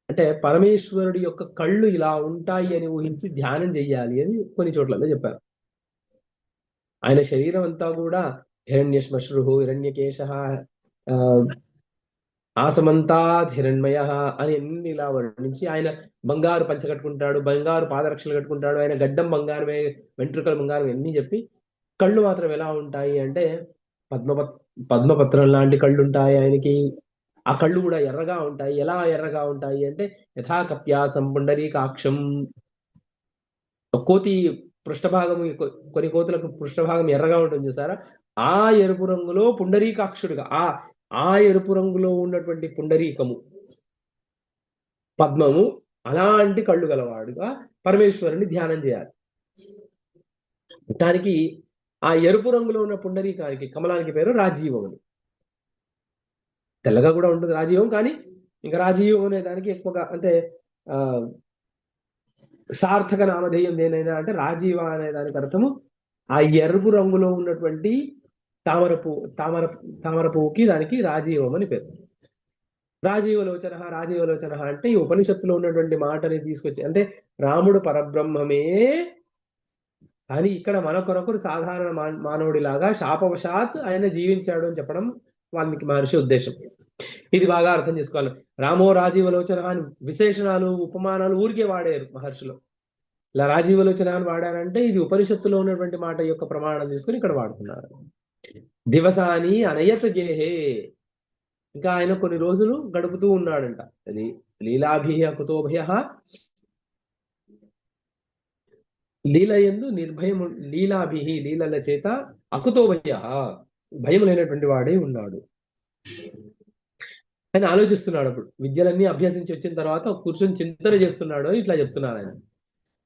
అంటే పరమేశ్వరుడి యొక్క కళ్ళు ఇలా ఉంటాయి అని ఊహించి ధ్యానం చెయ్యాలి అని కొన్ని చోట్లలో చెప్పారు. ఆయన శరీరం అంతా కూడా హిరణ్యశ్మశ్రు హిరణ్యకేశ ఆసమంతాత్ హిరణ్మయ అని ఎన్ని ఇలా వర్ణించి, ఆయన బంగారు పంచ కట్టుకుంటాడు, బంగారు పాదరక్షలు కట్టుకుంటాడు, ఆయన గడ్డం బంగారమే, వెంట్రుకలు బంగారం ఎన్ని చెప్పి కళ్ళు మాత్రం ఎలా ఉంటాయి అంటే పద్మపత్రం లాంటి కళ్ళు ఉంటాయి ఆయనకి. ఆ కళ్ళు కూడా ఎర్రగా ఉంటాయి. ఎలా ఎర్రగా ఉంటాయి అంటే యథా కప్యాసం పుండరీకాక్షం. కోతి పృష్ఠభాగం, కొన్ని కోతులకు పృష్ఠభాగం ఎర్రగా ఉంటుంది చూసారా, ఆ ఎరుపు రంగులో పుండరీకాక్షుడిగా ఆ ఎరుపు రంగులో ఉన్నటువంటి పుండరీకము పద్మము అలాంటి కళ్ళు గలవాడుగా పరమేశ్వరుని ధ్యానం చేయాలి. దానికి ఆ ఎరుపు రంగులో ఉన్న పుండరీకానికి కమలానికి పేరు రాజీవం అని. తెల్లగా కూడా ఉంటుంది రాజీవం, కానీ ఇంకా రాజీవం అనే దానికి ఎక్కువగా అంటే సార్థక నామధేయం దేనైనా అంటే రాజీవ అనే దానికి అర్థము ఆ ఎరుపు రంగులో ఉన్నటువంటి తామర పువ్వుకి దానికి రాజీవం అని పేరు. రాజీవలోచన అంటే ఈ ఉపనిషత్తులో ఉన్నటువంటి మాటని తీసుకొచ్చి, అంటే రాముడు పరబ్రహ్మమే కానీ ఇక్కడ మన కొరకు సాధారణ మానవుడిలాగా శాపవశాత్ ఆయన జీవించాడు అని చెప్పడం వాల్మీకి మహర్షి ఉద్దేశం. ఇది బాగా అర్థం చేసుకోవాలి. రామో రాజీవలోచన అని విశేషణాలు ఉపమానాలు ఊరికే వాడారు మహర్షులు. ఇలా రాజీవలోచన అని వాడారంటే ఇది ఉపనిషత్తులో ఉన్నటువంటి మాట యొక్క ప్రమాణం తీసుకుని ఇక్కడ వాడుతున్నారు. దివసాని అనయత గేహే, ఇంకా ఆయన కొన్ని రోజులు గడుపుతూ ఉన్నాడంట. అది లీలాభి కుతోభయ, లీలయందు నిర్భయము, లీలాభి లీలల చేత అకుతోభయ భయం లేనటువంటి వాడే ఉన్నాడు. ఆయన ఆలోచిస్తున్నాడు. అప్పుడు విద్యలన్నీ అభ్యసించి వచ్చిన తర్వాత కూర్చొని చింతన చేస్తున్నాడు అని ఇట్లా చెప్తున్నారు ఆయన.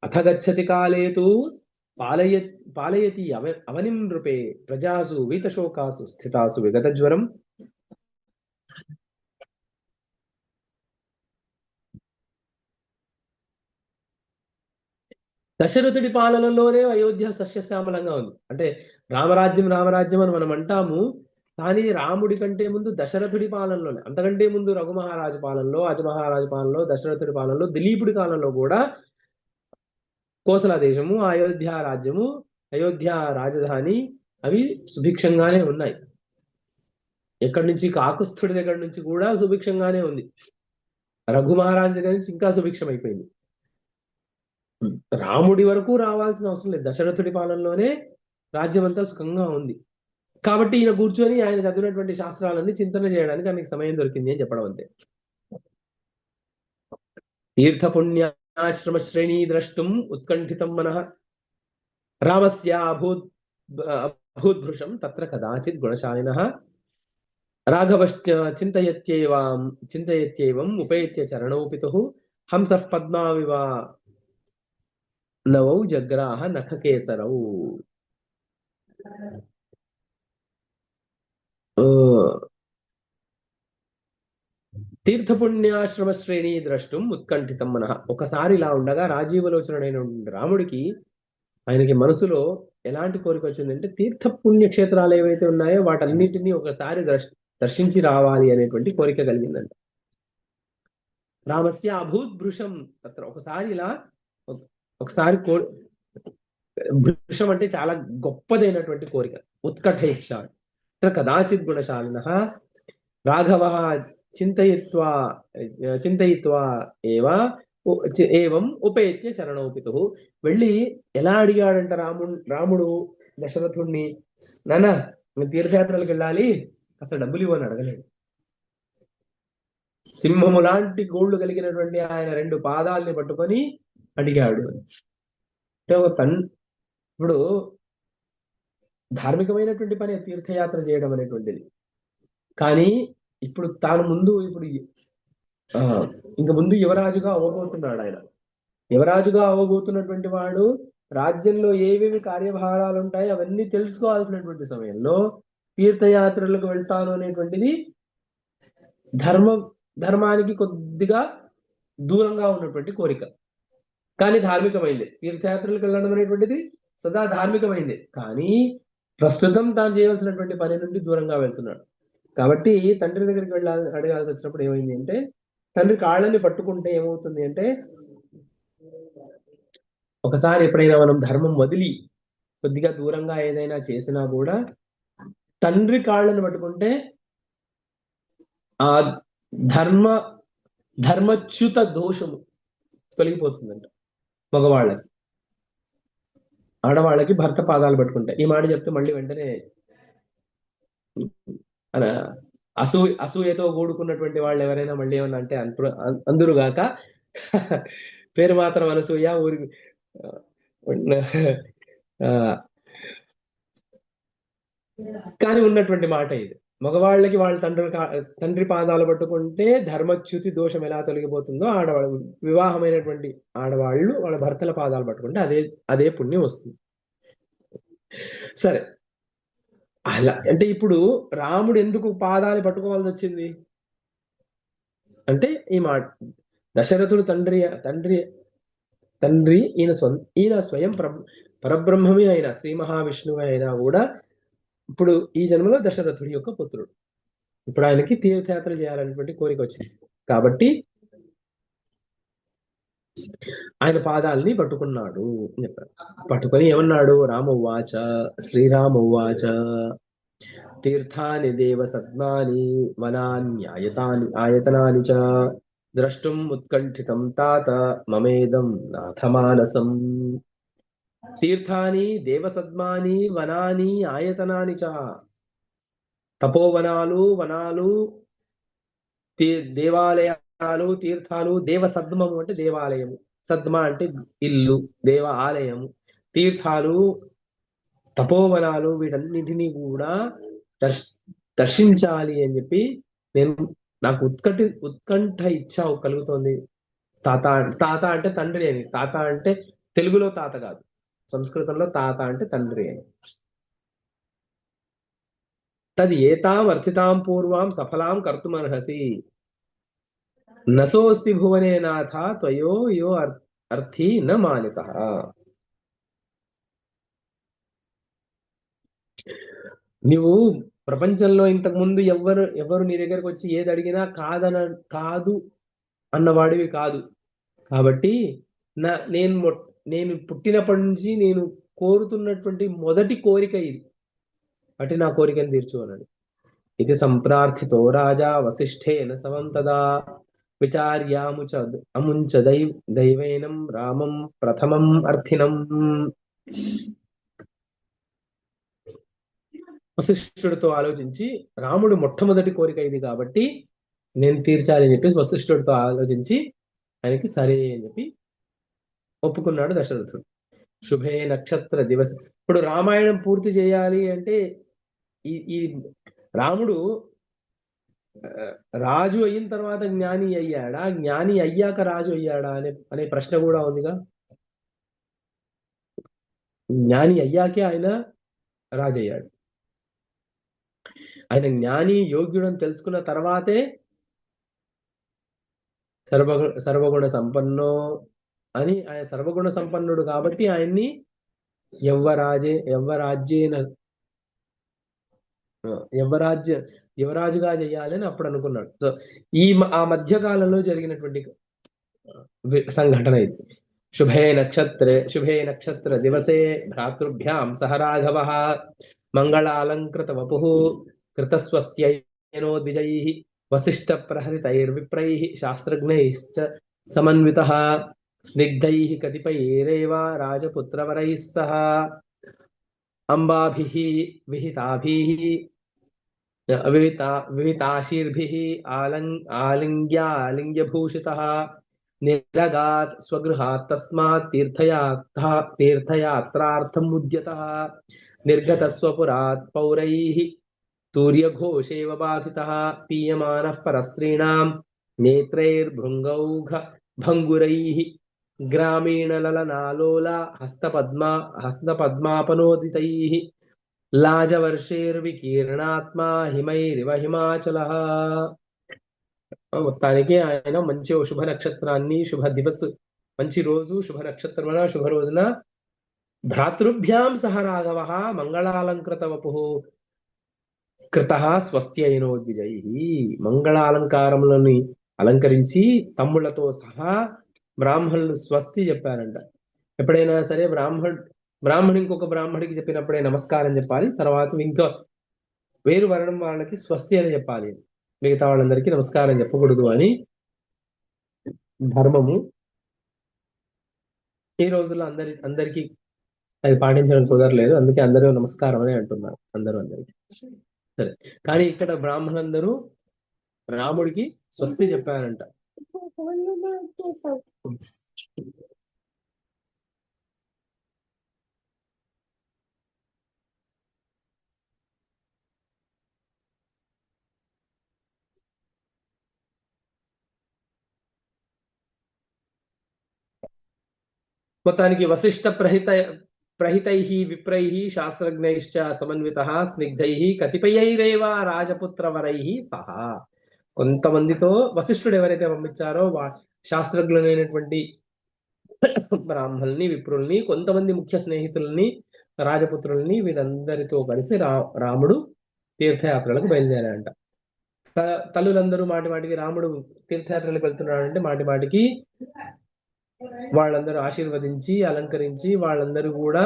అథ గచ్చతి కాలేతు పాలయతి అవనిం నృపే ప్రజాసు వీతశోకాసు స్థితాసు విగత జ్వరం. దశరథుడి పాలనలోనే అయోధ్య సస్యశ్యామలంగా ఉంది. అంటే రామరాజ్యం అని మనం అంటాము, కానీ రాముడి కంటే ముందు దశరథుడి పాలనలోనే, అంతకంటే ముందు రఘుమహారాజు పాలనలో, అజమహారాజు పాలనలో, దశరథుడి పాలనలో, దిలీపుడి కాలంలో కూడా కోసల దేశము, అయోధ్య రాజ్యము, అయోధ్య రాజధాని అవి సుభిక్షంగానే ఉన్నాయి. ఎక్కడి నుంచి కాకుస్థుడి దగ్గర నుంచి కూడా సుభిక్షంగానే ఉంది. రఘుమహారాజు దగ్గర నుంచి ఇంకా సుభిక్షం అయిపోయింది. రాముడి వరకు రావాల్సిన అవసరం లేదు, దశరథుడి పాలనలోనే రాజ్యం అంతా సుఖంగా ఉంది. కాబట్టి ఈయన కూర్చొని ఆయన చదివినటువంటి శాస్త్రాలన్నీ చింతన చేయడానికి ఆయనకి సమయం దొరికింది అని చెప్పడం అంతే. తీర్థ పుణ్యాశ్రమ శ్రేణి ద్రష్టం ఉత్కంఠితం మనః రామస్య అభూద్భృశం తత్ర కదాచిత్ గుణశాలినః రాఘవశ్చ చింతయత్యేవం ఉపేత్య చరణౌ పితుః హంసః పద్మావివ నవౌ జగ్రాహ నఖకేసరౌ. తీర్థపుణ్యాశ్రమ శ్రేణి ద్రష్టం ఉత్కంఠితం మనః. ఒకసారి ఇలా ఉండగా రాజీవలోచనుడైన రాముడికి ఆయనకి మనసులో ఎలాంటి కోరిక వచ్చిందంటే తీర్థ పుణ్యక్షేత్రాలు ఏవైతే ఉన్నాయో వాటన్నిటినీ ఒకసారి దర్శించి రావాలి అనేటువంటి కోరిక కలిగిందంట. రామస్య అభూద్భృశం తత్ర, ఒకసారి ఇలా ఒకసారి భృశం అంటే చాలా గొప్పదైనటువంటి కోరిక, ఉత్కఠేచ్ఛ. కదాచిత్ గుణశాలినః రాఘవః చింతయిత్వా ఏవం ఉపేత్య చరణౌ పితుః. వెళ్ళి ఎలా అడిగాడంట రాముడు దశరథుణ్ణి, నాన్న తీర్థయాత్రలకు వెళ్ళాలి, అసలు డబ్బులు ఇవ్వని అడగలేడు. సింహము లాంటి గోళ్లు కలిగినటువంటి ఆయన 2 పాదాలని పట్టుకొని అడిగాడు. అంటే ఇప్పుడు ధార్మికమైనటువంటి పని తీర్థయాత్ర చేయడం అనేటువంటిది. కానీ ఇప్పుడు తాను ఇంక ముందు యువరాజుగా అవ్వబోతున్నాడు. ఆయన యువరాజుగా అవ్వబోతున్నటువంటి వాడు రాజ్యంలో ఏవేవి కార్యభారాలు ఉంటాయో అవన్నీ తెలుసుకోవాల్సినటువంటి సమయంలో తీర్థయాత్రలకు వెళ్తాను అనేటువంటిది ధర్మానికి కొద్దిగా దూరంగా ఉన్నటువంటి కోరిక, కానీ ధార్మికమైంది. తీర్థయాత్రలకు వెళ్ళడం అనేటువంటిది సదా ధార్మికమైంది, కానీ ప్రస్తుతం తాను చేయవలసినటువంటి పని నుండి దూరంగా వెళ్తున్నాడు. కాబట్టి తండ్రి దగ్గరికి అడగాల్సి వచ్చినప్పుడు ఏమైంది అంటే, తండ్రి కాళ్ళని పట్టుకుంటే ఏమవుతుంది అంటే, ఒకసారి ఎప్పుడైనా మనం ధర్మం వదిలి కొద్దిగా దూరంగా ఏదైనా చేసినా కూడా తండ్రి కాళ్ళని పట్టుకుంటే ఆ ధర్మచ్యుత దోషము తొలగిపోతుందంట. మగవాళ్ళకి, ఆడవాళ్ళకి భర్త పాదాలు పట్టుకుంటాయి. ఈ మాట చెప్తే మళ్ళీ వెంటనే అసూయతో కూడుకున్నటువంటి వాళ్ళు ఎవరైనా మళ్ళీ ఏమన్నా అంటే అందురుగాక, పేరు మాత్రం అనసూయ, ఊరికి కానీ ఉన్నటువంటి మాట ఇది. మగవాళ్ళకి వాళ్ళ తండ్రి పాదాలు పట్టుకుంటే ధర్మచ్యుతి దోషం ఎలా తొలగిపోతుందో, ఆడవాళ్ళు వివాహమైనటువంటి ఆడవాళ్ళు వాళ్ళ భర్తల పాదాలు పట్టుకుంటే అదే పుణ్యం వస్తుంది. సరే, అలా అంటే ఇప్పుడు రాముడు ఎందుకు పాదాలు పట్టుకోవాల్సి వచ్చింది అంటే, ఈ మాట దశరథుడు తండ్రి ఈయన స్వయం పరబ్రహ్మమే అయినా, శ్రీ మహావిష్ణువు అయినా కూడా ఇప్పుడు ఈ జన్మలో దశరథుడి యొక్క పుత్రుడు. ఇప్పుడు ఆయనకి తీర్థయాత్ర చేయాలనేటువంటి కోరిక వచ్చింది కాబట్టి ఆయన పాదాలని పట్టుకున్నాడు అని చెప్పారు. పట్టుకొని ఏమన్నాడు, రామోవాచ, శ్రీరామోవాచ, తీర్థాని దేవ సద్మాని వనాన్యాయతనాని చ ద్రష్టుం ఉత్కంఠితం తాత మమేదం నాథమానసం. తీర్థాని దేవసద్మాని వనాని ఆయతనాని చ. తపోవనాలు, వనాలు, దేవాలయాలు, తీర్థాలు. దేవసద్మము అంటే దేవాలయము, సద్మ అంటే ఇల్లు, దేవ ఆలయము, తీర్థాలు, తపోవనాలు, వీటన్నిటినీ కూడా దర్శించాలి అని చెప్పి నాకు ఉత్కంఠ ఇచ్చ కలుగుతోంది. తాత అంటే తండ్రి అని. తాత అంటే తెలుగులో తాత కాదు, సంస్కృతంలో తాత అంటే తండ్రి అని. తది ఏతాం అర్థితాం పూర్వాం సఫలాం కర్తుమర్హసి నసోస్తి భువనే నాథ త్వయో యో అర్థి న మానితః. నువ్వు ప్రపంచంలో ఇంతకు ముందు ఎవరు నీ దగ్గరకు వచ్చి ఏది అడిగినా కాదు అన్నవాడివి కాదు. కాబట్టి నేను పుట్టినప్పటి నుంచి నేను కోరుతున్నటువంటి మొదటి కోరిక ఇది, అటు నా కోరికను తీర్చు అన్నాడు. ఇది సంప్రార్థితో రాజా వసిష్ఠేన సమంతదా అముంచ దైవైనం రామం ప్రథమం అర్థినం. వశిష్ఠుడితో ఆలోచించి, రాముడు మొట్టమొదటి కోరిక ఇది కాబట్టి నేను తీర్చాలి అని చెప్పేసి వశిష్ఠుడితో ఆలోచించి ఆయనకి సరే అని చెప్పి ఒప్పుకున్నాడు దశరథుడు. శుభే నక్షత్ర దివస. ఇప్పుడు రామాయణం పూర్తి చేయాలి అంటే ఈ రాముడు రాజు అయిన తర్వాత జ్ఞాని అయ్యాడా, జ్ఞాని అయ్యాక రాజు అయ్యాడా అనే ప్రశ్న కూడా ఉందిగా. జ్ఞాని అయ్యాకే ఆయన రాజు అయ్యాడు. ఆయన జ్ఞాని యోగ్యుడని తెలుసుకున్న తర్వాతే సర్వగుణ సంపన్నో అని, ఆయన సర్వగుణ సంపన్నుడు కాబట్టి ఆయన్ని యువరాజుగా చేయాలని అప్పుడు అనుకున్నాడు. సో ఆ మధ్య కాలంలో జరిగినటువంటి సంఘటన ఇది. శుభే నక్షత్ర దివసే భ్రాతృభ్యాం సహ రాఘవః మంగళాలంకృత వపుః కృతస్వస్త్యైనోద్విజైః వసిష్ఠ ప్రహరితైర్విప్రైః శాస్త్రజ్ఞైశ్చ సమన్వితః స్నిగ్ధైః కతిపయైరేవ రాజపుత్రవరైః సహ అంబాభిః విహితాభిః వివితాశీర్భిః ఆలింగ్యభూషితః నిరగాత్ స్వగృహాత్ తస్మాత్ తీర్థయాత్రార్థం ఉద్యతః నిర్గత స్వపురాత్ పౌరైః తూర్యఘోషేవ బాధితః పీయమానః పరస్త్రీణాం నేత్రైర్భృంగౌఘ భంగురైః గ్రామీణలలనాలోల హస్తపద్మాపనోదితైః లాజవర్షేర్వికీర్ణాత్మా హిమైరివ హిమాచలః. మొత్తానికి ఆయన మంచి శుభ నక్షత్రాన్ని, శుభ దివస్, మంచి రోజు, శుభ నక్షత్రమున శుభ రోజున భ్రాతృభ్యాం సహ రాఘవః మంగళాలంకృత వపుః కృతః స్వస్త్యైనోద్విజైః. మంగళాలంకారములని అలంకరించి తమ్ముళ్లతో సహా బ్రాహ్మణులు స్వస్తి చెప్పారంట. ఎప్పుడైనా సరే బ్రాహ్మణి ఇంకొక బ్రాహ్మడికి చెప్పినప్పుడే నమస్కారం చెప్పాలి. తర్వాత ఇంకా వేరు వర్ణం వాళ్ళకి స్వస్తి అని చెప్పాలి. మిగతా వాళ్ళందరికీ నమస్కారం చెప్పకూడదు అని ధర్మము. ఈ రోజుల్లో అందరికీ అది పాటించడం కుదరలేదు. అందుకే అందరూ నమస్కారం అని అంటున్నారు, అందరికీ. సరే, కానీ ఇక్కడ బ్రాహ్మణులందరూ రాముడికి స్వస్తి చెప్పారంట. మొత్తానికి వశిష్ఠ ప్రహితైః విప్రైః శాస్త్రజ్ఞైశ్చ సమన్వితః స్నిగ్ధైః కతిపయైరేవ రాజపుత్రవరైః సహా. కొంతమందితో వశిష్ఠుడు ఎవరైతే పంపించారో శాస్త్రజ్ఞులైనటువంటి బ్రాహ్మణుల్ని, విప్రుల్ని, కొంతమంది ముఖ్య స్నేహితుల్ని, రాజపుత్రుల్ని, వీరందరితో కలిసి రాముడు తీర్థయాత్రలకు బయలుదేరాడంట. తల్లులందరూ మాటికి రాముడు తీర్థయాత్రలకు వెళ్తున్నాడంటే మాటికి వాళ్ళందరూ ఆశీర్వదించి అలంకరించి వాళ్ళందరూ కూడా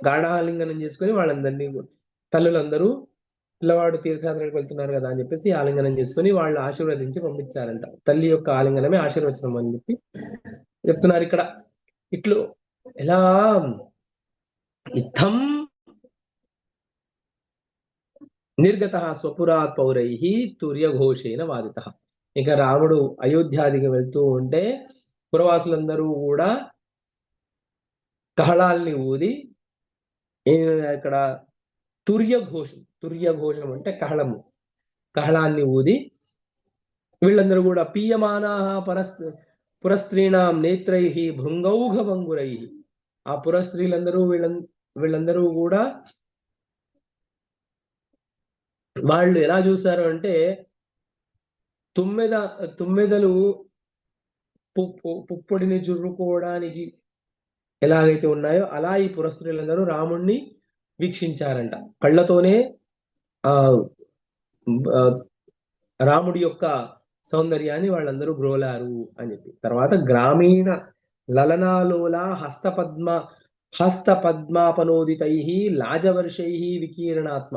గాఢాలింగనం చేసుకుని వాళ్ళందరినీ, తల్లులందరూ పిల్లవాడు తీర్థయాత్రలకు వెళ్తున్నారు కదా అని చెప్పేసి ఆలింగనం చేసుకుని వాళ్ళు ఆశీర్వదించి పంపించారంట. తల్లి యొక్క ఆలింగనమే ఆశీర్వచనం అని చెప్పి చెప్తున్నారు ఇక్కడ. ఇట్లు ఎలా ఇత్థం నిర్గత స్వపురాత్ పౌరైః తుర్యఘోషేన వాదితః. ఇక రాముడు అయోధ్యాదికి వెళ్తూ ఉంటే పురవాసులందరూ కూడా కహళాల్ని ఊది, ఇక్కడ తుర్యఘోషం అంటే కహళాన్ని ఊది వీళ్ళందరూ కూడా పీయమానాః పురస్త్రీణాం నేత్రైః భృంగౌఘ భంగురైః. ఆ పురస్త్రీలందరూ వీళ్ళందరూ కూడా వాళ్ళు ఎలా చూశారు అంటే తుమ్మెదలు పుప్పొడిని జుర్రుకోవడానికి ఎలాగైతే ఉన్నాయో అలా ఈ పురస్త్రీలందరూ రాముణ్ణి వీక్షించారంట. కళ్ళతోనే రాముడి యొక్క సౌందర్యాన్ని వాళ్ళందరూ గ్రోలారు అని చెప్పి. తర్వాత గ్రామీణ లలనాలోల హస్తపద్మాపనోదితైః లాజవర్షైః వికీర్ణాత్మ.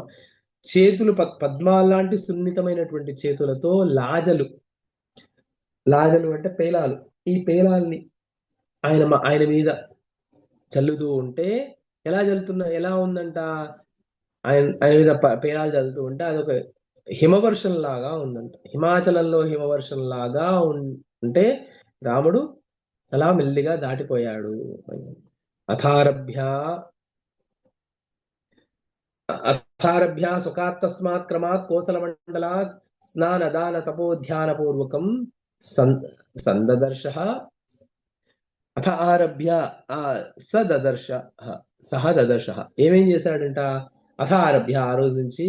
చేతులు పద్మాలాంటి సున్నితమైనటువంటి చేతులతో లాజలు అంటే పేలాలు, ఈ పేలాల్ని ఆయన మీద చల్లుతూ ఉంటే ఎలా ఉందంట, ఆయన మీద పేలాలు చల్లుతూ ఉంటే అదొక హిమవర్షం లాగా ఉందంట. హిమాచలంలో హిమవర్షం లాగా ఉంటే రాముడు అలా మెల్లిగా దాటిపోయాడు. అథారభ్య అథారభ్య సుఖాత్ తస్మాత్ క్రమాత్ కోసల మండలాత్ స్నాన దాన తపోధ్యాన పూర్వకం సందదర్శ అథ ఆరభ్య సదదర్శ సహ దదర్శ. ఏమేం చేశాడంట? అథ ఆరభ్య, ఆ రోజు నుంచి,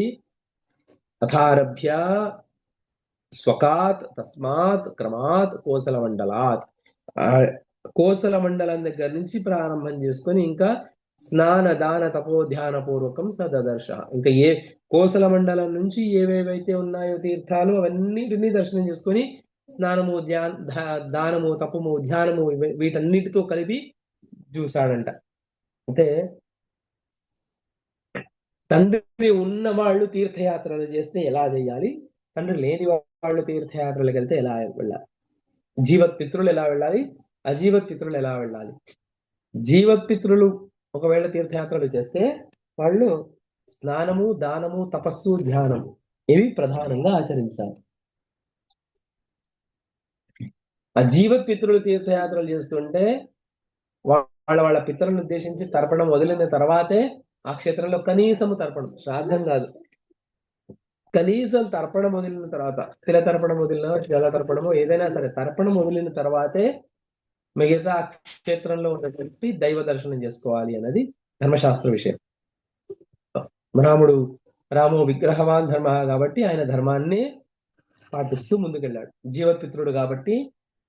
అథారభ్య స్వకాత్ తస్మాత్ క్రమాత్ కోసల మండలాత్, కోసల మండలం దగ్గర నుంచి ప్రారంభం చేసుకొని ఇంకా స్నాన దాన తపోధ్యాన పూర్వకం సదదర్శ, ఇంకా ఏ కోసల మండలం నుంచి ఏవేవైతే ఉన్నాయో తీర్థాలు అవన్నిటినీ దర్శనం చేసుకొని స్నానము దానము తపము ధ్యానము వీటన్నిటితో కలిపి చూశాడంట. అంటే తండ్రి ఉన్న వాళ్ళు తీర్థయాత్రలు చేస్తే ఎలా చేయాలి, తండ్రి లేని వాళ్ళు తీర్థయాత్రలకు వెళ్తే ఎలా వెళ్ళాలి, జీవత్ పితృలు ఎలా వెళ్ళాలి, అజీవత్ పితృలు ఎలా వెళ్ళాలి. జీవత్ పితృలు ఒకవేళ తీర్థయాత్రలు చేస్తే వాళ్ళు స్నానము దానము తపస్సు ధ్యానము ఇవి ప్రధానంగా ఆచరించాలి. అజీవత్ పితృలు తీర్థయాత్రలు చేస్తుంటే వాళ్ళ పితరులను ఉద్దేశించి తర్పణం వదిలిన తర్వాతే ఆ క్షేత్రంలో కనీసము తర్పణం, శ్రాద్ధం కాదు, కనీసం తర్పణం వదిలిన తర్వాత, తిల తర్పణం వదిలిన జల తర్పణము ఏదైనా సరే తర్పణం వదిలిన తర్వాతే మిగతా క్షేత్రంలో ఉన్నటువంటి దైవ దర్శనం చేసుకోవాలి అన్నది ధర్మశాస్త్ర విషయం. రాము విగ్రహవాన్ ధర్మ కాబట్టి ఆయన ధర్మాన్ని పాటిస్తూ ముందుకెళ్ళాడు. జీవత్పిత్రుడు కాబట్టి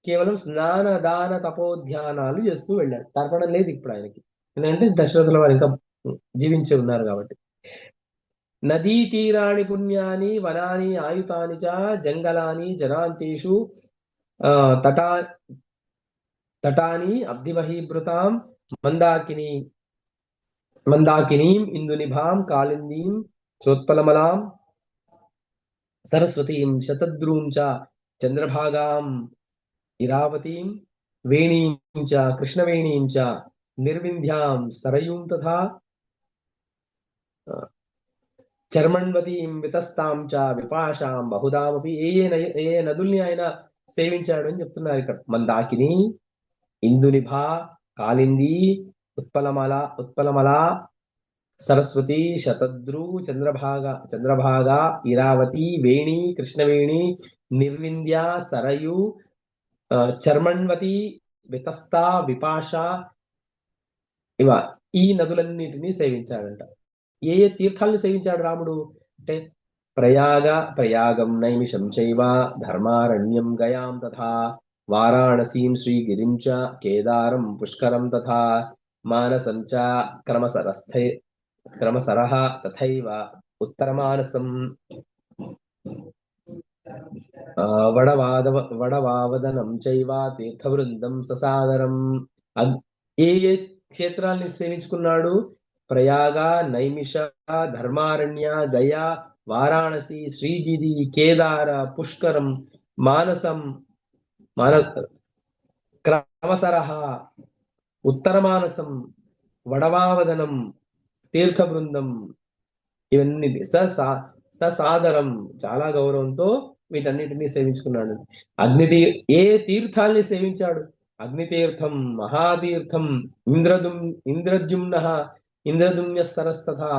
కేవలం స్నాన దాన తపోధ్యానాలు చేస్తూ వెళ్ళాడు. తర్పణం లేదు ఇప్పుడు ఆయనకి, ఎందుకంటే దశరథుల వారు ఇంకా జీవించి ఉన్నారు కాబట్టి. నదీ తీరాణి పుణ్యాని వనాని ఆయుతాని చ జంగలాని జనాంతేషు తటాని అబ్ధిమహీభృతాం మందాకినీం ఇందునిభాం కాళిందీం చోత్పలమలాం సరస్వతీం శతద్రూం చ చంద్రభాగాం ఇరావతీం వేణీం చ కృష్ణవేణీం చ నిర్వింధ్యాం సరయూం తథా చర్మణ్వతీం వితస్తాం చ విపాషాం బహుదామపి. ఏ నదుల్ని ఆయన సేవించాడు అని చెప్తున్నారు ఇక్కడ. మందాకిని, ఇందునిభ, కాళింది, ఉత్పలమల, సరస్వతి, శతద్రు, చంద్రభాగ, ఇరావతి, వేణి, కృష్ణవేణి, నిర్వింధ్య, సరయు, చర్మణ్వతి, వితస్త, విపాష, ఈ నదులన్నిటినీ సేవించాడంట. ఏ తీర్థాలను సేవించాడు రాముడు అంటే ప్రయాగం నైమిషం చైవ ధర్మారణ్యం గయాం తథా వారాణసీం శ్రీగిరిం చ కేదారం పుష్కరం తథా మానసం చ క్రమసరః తథైవ ఉత్తరమానసం వడవావదనం చైవ తీర్థవృందం ససాదరం. ఏ క్షేత్రాల్ని సేవించుకున్నాడు? ప్రయాగ, నైమిష, ధర్మారణ్య, గయా, వారాణసి, శ్రీగిరి, కేదార, పుష్కరం, మానసం, క్రమసరః, ఉత్తరమానసం, వడవావదనం, తీర్థబృందం, ఇవన్నీ ససాదరం చాలా గౌరవంతో వీటన్నిటినీ సేవించుకున్నాడు. ఏ తీర్థాల్ని సేవించాడు? అగ్నితీర్థం, మహాతీర్థం, ఇంద్రదుమ్య సరస్తథా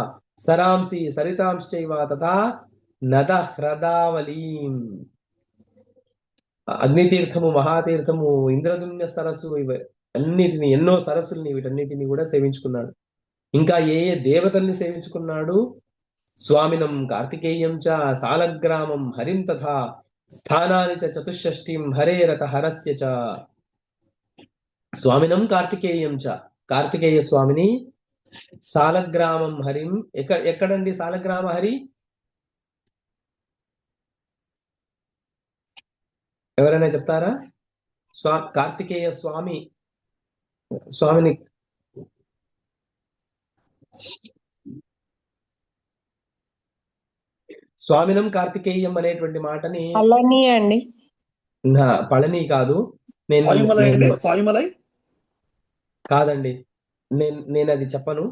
సరాంసి సరితాంశ్చైవ తథా నద హ్రదావలీం. అగ్నితీర్థము, మహాతీర్థము, ఇంద్రదుమ్య సరస్సు, అన్నిటిని ఎన్నో సరస్సుల్ని వీటన్నిటిని కూడా సేవించుకున్నాడు. ఇంకా ఏ దేవతల్ని సేవించుకున్నాడు? స్వామినం కార్తికేయం చ సాలగ్రామం హరిం తథా స్థానాని చ చతుషష్ఠిం హరేరత హరస్య చ. స్వామినం కార్తికేయం చ, కార్తికేయ స్వామిని, సాలగ్రామం హరిం. ఎక్కడండి సాలగ్రామ హరి? ఎవరైనా చెప్తారా? కార్తికేయ స్వామిని స్వామినం కార్తికేయం అనేటువంటి మాటని పళని కాదు, కాదండి, నేను అది చెప్పను,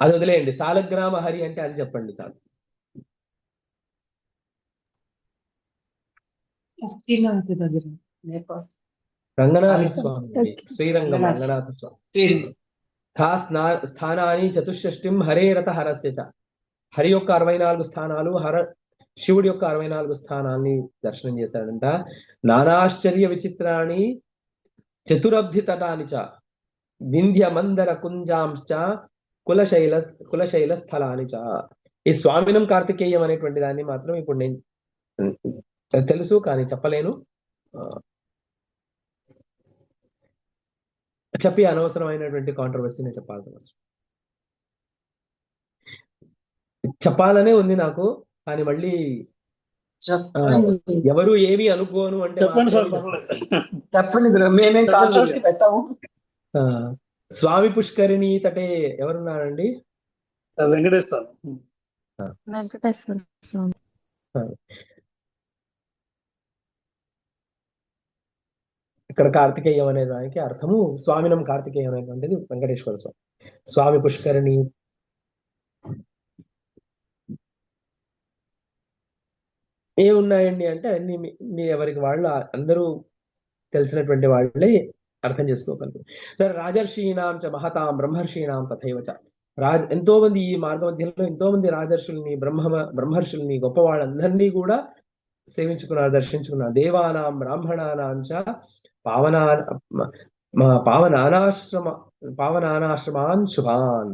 అది వదిలేయండి. సాలగ్రామ హరి అంటే అది చెప్పండి చాలు. రంగనాథ స్వామి, శ్రీరంగం రంగనాథ స్వామి. స్థానాన్ని చతుషష్టిం హరే రథ హరస్య చ. హరి యొక్క 64 స్థానాలు, శివుడి యొక్క 64 స్థానాల్ని దర్శనం చేశాడంట. నానాశ్చర్య విచిత్రాన్ని చతురబ్ధి తటాని చ వింధ్య మందర కుంజాంశ్చ కులశైల స్థలాని చ. ఈ స్వామినం కార్తికేయం అనేటువంటి దాన్ని మాత్రం ఇప్పుడు నేను తెలుసు కానీ చెప్పలేను, చెప్పి అనవసరమైనటువంటి కాంట్రవర్సీని చెప్పాల్సిన అవసరం. చెప్పాలనే ఉంది నాకు, కానీ మళ్ళీ ఎవరు ఏమి అనుకోను అంటే స్వామి పుష్కరిణి తటే ఎవరున్నారండి? వెంకటేశ్వర స్వామి. ఇక్కడ కార్తికేయం అనే దానికి అర్థము స్వామినం కార్తికేయం అనేటువంటిది వెంకటేశ్వర స్వామి. స్వామి పుష్కరిణి ఏమున్నాయండి అంటే అన్ని మీ ఎవరికి వాళ్ళు అందరూ తెలిసినటువంటి వాళ్ళే అర్థం చేసుకోగలరు. సరే, రాజర్షీణాం చ మహతాం బ్రహ్మర్షీణాం తథైవచ. ఎంతో మంది ఈ మార్గ మధ్యంలో ఎంతో మంది రాజర్షుల్ని బ్రహ్మర్షుల్ని గొప్ప వాళ్ళందరినీ కూడా సేవించుకున్నారు, దర్శించుకున్నారు. దేవానాం బ్రాహ్మణానాం చ పావనానాశ్రమాన్ శుభాన్.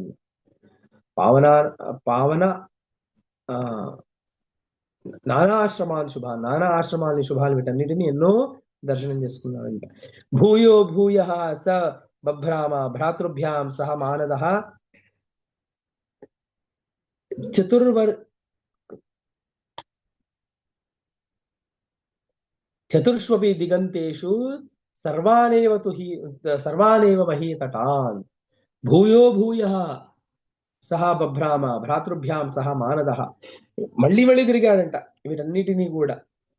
నానా ఆశ్రమాల్ని శుభాలు వీటన్నిటిని ఎన్నో దర్శనం చేసుకున్నాడంట. భూయో భూయ స బభ్రామ భ్రాతృభ్యాం సహ మానద చతుర్ష్వపి దిగంతేషు సర్వానేవ మహీతటాన్. భూయో భూయ సహ బభ్రామ భ్రాతృభ్యాం సహ మానద. మళ్ళీ తిరిగాడంట వీటన్నిటినీ కూడా.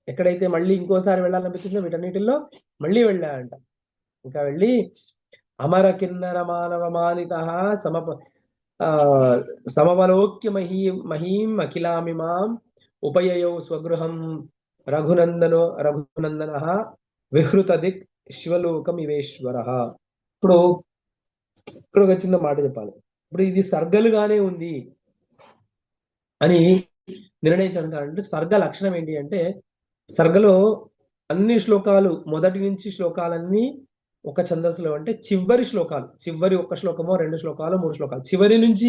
ఎక్కడైతే మళ్ళీ ఇంకోసారి వెళ్ళాలనిపించిందో వీటన్నిటిలో మళ్ళీ వెళ్ళాడంట. ఇంకా వెళ్ళి అమర కిన్నర మానవ మానిత సమవలోక్య మహీం అఖిలామిమాం ఉపయయౌ స్వగృహం రఘునందన విహృత దిక్ శివలోకం ఇవేశ్వర. ఇప్పుడు ఒక చిన్న మాట చెప్పాలి. ఇప్పుడు ఇది సర్గలుగానే ఉంది అని నిర్ణయించాలంటే సర్గ లక్షణం ఏంటి అంటే, సర్గలో అన్ని శ్లోకాలు మొదటి నుంచి శ్లోకాలన్నీ ఒక ఛందస్సులో, అంటే చివరి శ్లోకాలు, చివరి ఒక శ్లోకమో 2 శ్లోకాలు 3 శ్లోకాలు, చివరి నుంచి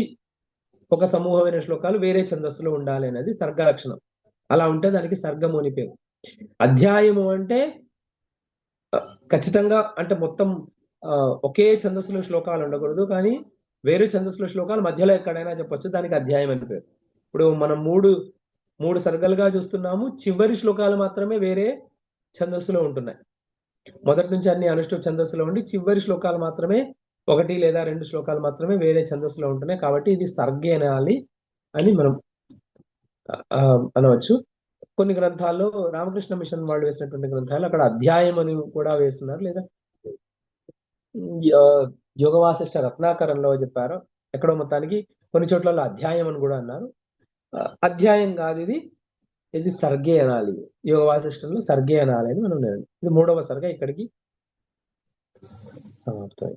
ఒక సమూహమైన శ్లోకాలు వేరే ఛందస్సులో ఉండాలి అనేది సర్గ లక్షణం. అలా ఉంటే దానికి సర్గము అని పేరు. అధ్యాయము అంటే ఖచ్చితంగా అంటే మొత్తం ఒకే ఛందస్సులో శ్లోకాలు ఉండకూడదు, కానీ వేరే ఛందస్సులో శ్లోకాలు మధ్యలో ఎక్కడైనా చెప్పొచ్చు, దానికి అధ్యాయం అని పేరు. ఇప్పుడు మనం మూడు సర్గలుగా చూస్తున్నాము. చివరి శ్లోకాలు మాత్రమే వేరే ఛందస్సులో ఉంటున్నాయి. మొదటి నుంచి అన్ని అనుష్ఠుప్ ఛందస్సులో ఉండి చివరి శ్లోకాలు మాత్రమే 1 లేదా 2 శ్లోకాలు మాత్రమే వేరే ఛందస్సులో ఉంటున్నాయి. కాబట్టి ఇది సర్గే అనాలి అని మనం అనవచ్చు. కొన్ని గ్రంథాల్లో రామకృష్ణ మిషన్ వాళ్ళు వేసినటువంటి గ్రంథాలు అక్కడ అధ్యాయం అని కూడా వేస్తున్నారు, లేదా యోగ వాసిష్ఠ రత్నాకరంలో చెప్పారు. ఎక్కడో మొత్తానికి కొన్ని చోట్ల అధ్యాయం అని కూడా అన్నారు. అధ్యాయం కాదు, ఇది సర్గే అనాలి. యోగ వాసిష్టంలో సర్గే అనాలి అని మనం నేర్చుకున్నాం. ఇది 3వ సర్గ ఇక్కడికి సమాప్తం.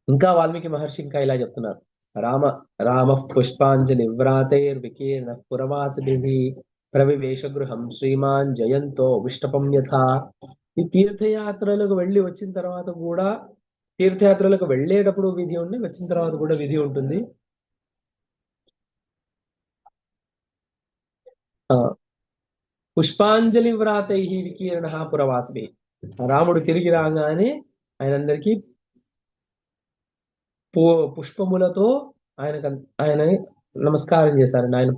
ఇంకా వాల్మీకి మహర్షి ఇంకా ఇలా చెప్తున్నారు. రామ పుష్పాంజలి వ్రాతైర్వికీర్ణ పురవాసిభిః ప్రవివేశ గృహం శ్రీమాన్ జయంతో విష్టపం యథా. ఈ తీర్థయాత్రలకు వెళ్ళి వచ్చిన తర్వాత కూడా, తీర్థయాత్రలకు వెళ్ళేటప్పుడు విధి ఉండి వచ్చిన తర్వాత కూడా విధి ఉంటుంది. పుష్పాంజలి వ్రాతై వికీర్ణ పురవాసిభి. రాముడు తిరిగి రాగానే ఆయనందరికీ పుష్పములతో ఆయన నమస్కారం చేశారండి. ఆయన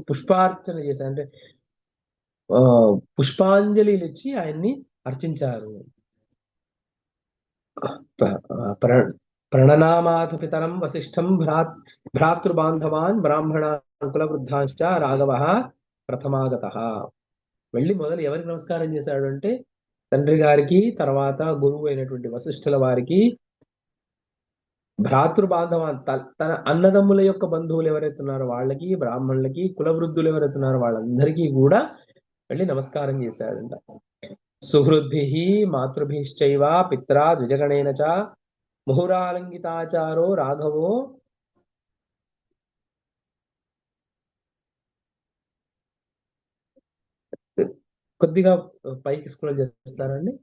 పుష్పార్చన చేశారు, అంటే పుష్పాంజలిలు ఇచ్చి ఆయన్ని అర్చించారు. ప్రణనామాథ పితరం వసిష్ఠం భ్రాతృబాంధవాన్ బ్రాహ్మణాన్ కులవృద్ధాంశ్చ రాఘవః ప్రథమాగతః. వెళ్ళి మొదలు ఎవరికి నమస్కారం చేశాడు అంటే తండ్రి గారికి, తర్వాత గురువు అయినటువంటి వశిష్ఠుల వారికి, భ్రాతృబాంధవాన్ తన అన్నదమ్ముల యొక్క బంధువులు ఎవరైతున్నారో వాళ్ళకి, బ్రాహ్మణులకి, కులవృద్ధులు ఎవరైతున్నారో వాళ్ళందరికీ కూడా వెళ్ళి నమస్కారం చేశాడంట. సుహృద్భిః మాతృభిశ్చైవ పిత్రా ద్విజగణేన చ ముహురాలంకితాచారో రాఘవో కొద్దిగా పైకి స్క్రోల్ చేస్తారండి.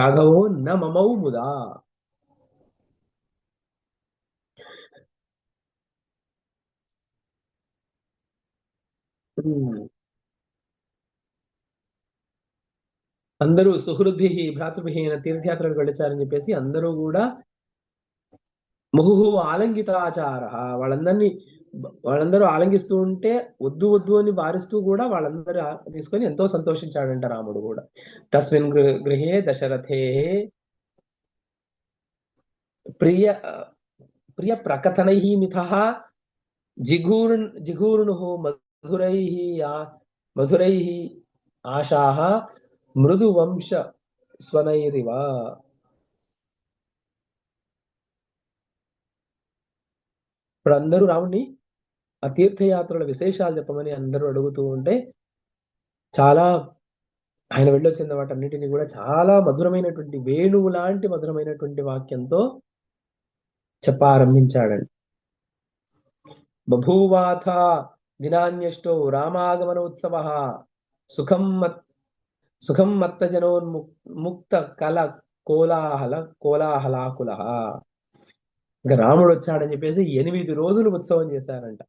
రాఘవో న మమౌ ముదా. అందరూ సుహృద్భిః భ్రాతృభిః అయిన తీర్థయాత్రలకు వెళ్ళొచ్చారని చెప్పేసి అందరూ కూడా ముహుః ఆలంకితాచార, వాళ్ళందరూ ఆలంగిస్తూ ఉంటే వద్దు వద్దు అని వారిస్తూ కూడా వాళ్ళందరూ తీసుకొని ఎంతో సంతోషించాడంట రాముడు కూడా. తస్మిన్ గృహే దశరథే ప్రియ ప్రకథనైః మిథః జిఘూర్ణుః మధురైః ఆశాః మృదు వంశ స్వనైరివ. ఇప్పుడు అందరూ రాముడిని ఆ తీర్థయాత్రల విశేషాలు చెప్పమని అందరూ అడుగుతూ ఉంటే చాలా ఆయన వెళ్ళొచ్చిన వాటన్నిటిని కూడా చాలా మధురమైనటువంటి వేణువు లాంటి మధురమైనటువంటి వాక్యంతో చెప్పారంభించాడండి. బభూవాథ దినాన్యష్టో రామాగమన ఉత్సవ సుఖం మత్త జనోన్ముక్త కల కోలాహలాకుల. ఇంకా రాముడు వచ్చాడని చెప్పేసి 8 రోజులు ఉత్సవం చేశారంట.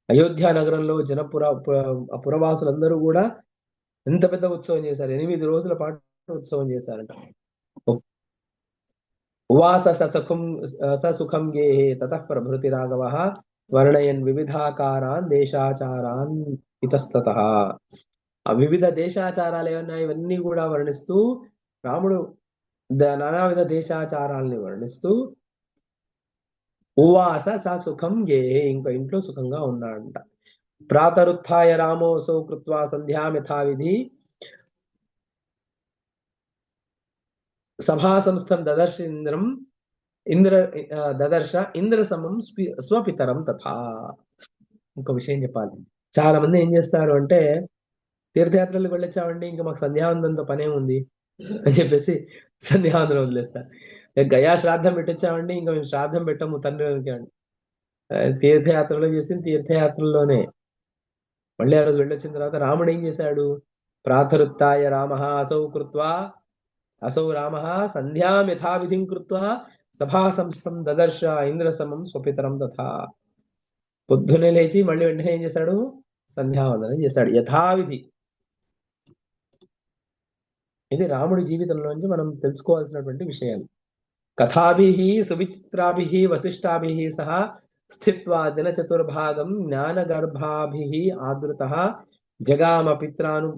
అయోధ్య నగరంలో పురవాసులందరూ కూడా ఎంత పెద్ద ఉత్సవం చేశారు, 8 రోజుల పాటు ఉత్సవం చేశారంట. ఉవాస ససుఖం గేహే తతః ప్రభృతి రాఘవః వర్ణయన్ వివిధాకారాన్ దేశాచారాన్ ఇతస్తతః. ఆ వివిధ దేశాచారాలు ఏమన్నాయి ఇవన్నీ కూడా వర్ణిస్తూ రాముడు నానావిధ దేశాచారాలని వర్ణిస్తూ ఉవాస స సుఖం గేహే, ఇంకా ఇంట్లో సుఖంగా ఉన్నాడంట. ప్రాతరుత్థాయ రామోసౌ కృత్వా సంధ్యాం యథావిధి సభా సంస్థం దదర్శ ఇంద్ర సమం స్వపితరం తథా. ఇంకో విషయం చెప్పాలి. చాలా మంది ఏం చేస్తారు అంటే తీర్థయాత్రలకు వెళ్ళొచ్చామండి, ఇంకా మాకు సంధ్యావందనంతో పనేముంది అని చెప్పేసి సంధ్యావందనం వదిలేస్తారు. గయా శ్రాద్ధం పెట్టొచ్చామండి, ఇంకా మేము శ్రాద్ధం పెట్టము తండ్రికి అండి. తీర్థయాత్రలో చేసిన తీర్థయాత్రల్లోనే మళ్ళీ ఆ రోజు వెళ్ళొచ్చిన తర్వాత రాముడు ఏం చేశాడు? ప్రాతరుత్థాయ రామః అసౌ రామః సంధ్యాం యథావిధిం కృత్వా సభా సంస్థం దదర్శ ఇంద్రసమం స్వపితరం తథా. పొద్దునే లేచి మళ్ళీ వెంటనే ఏం చేశాడు? సంధ్యావందనం చేశాడు యథావిధి. ఇది రాముడి జీవితంలోంచి మనం తెలుసుకోవాల్సినటువంటి విషయాలు. కథాభిః సువిచిత్రాభిః వశిష్టాభిః సహ స్థిత్వా దినచతుర్భాగం జ్ఞానగర్భాభిః ఆదృతః జగామ పిత్రాను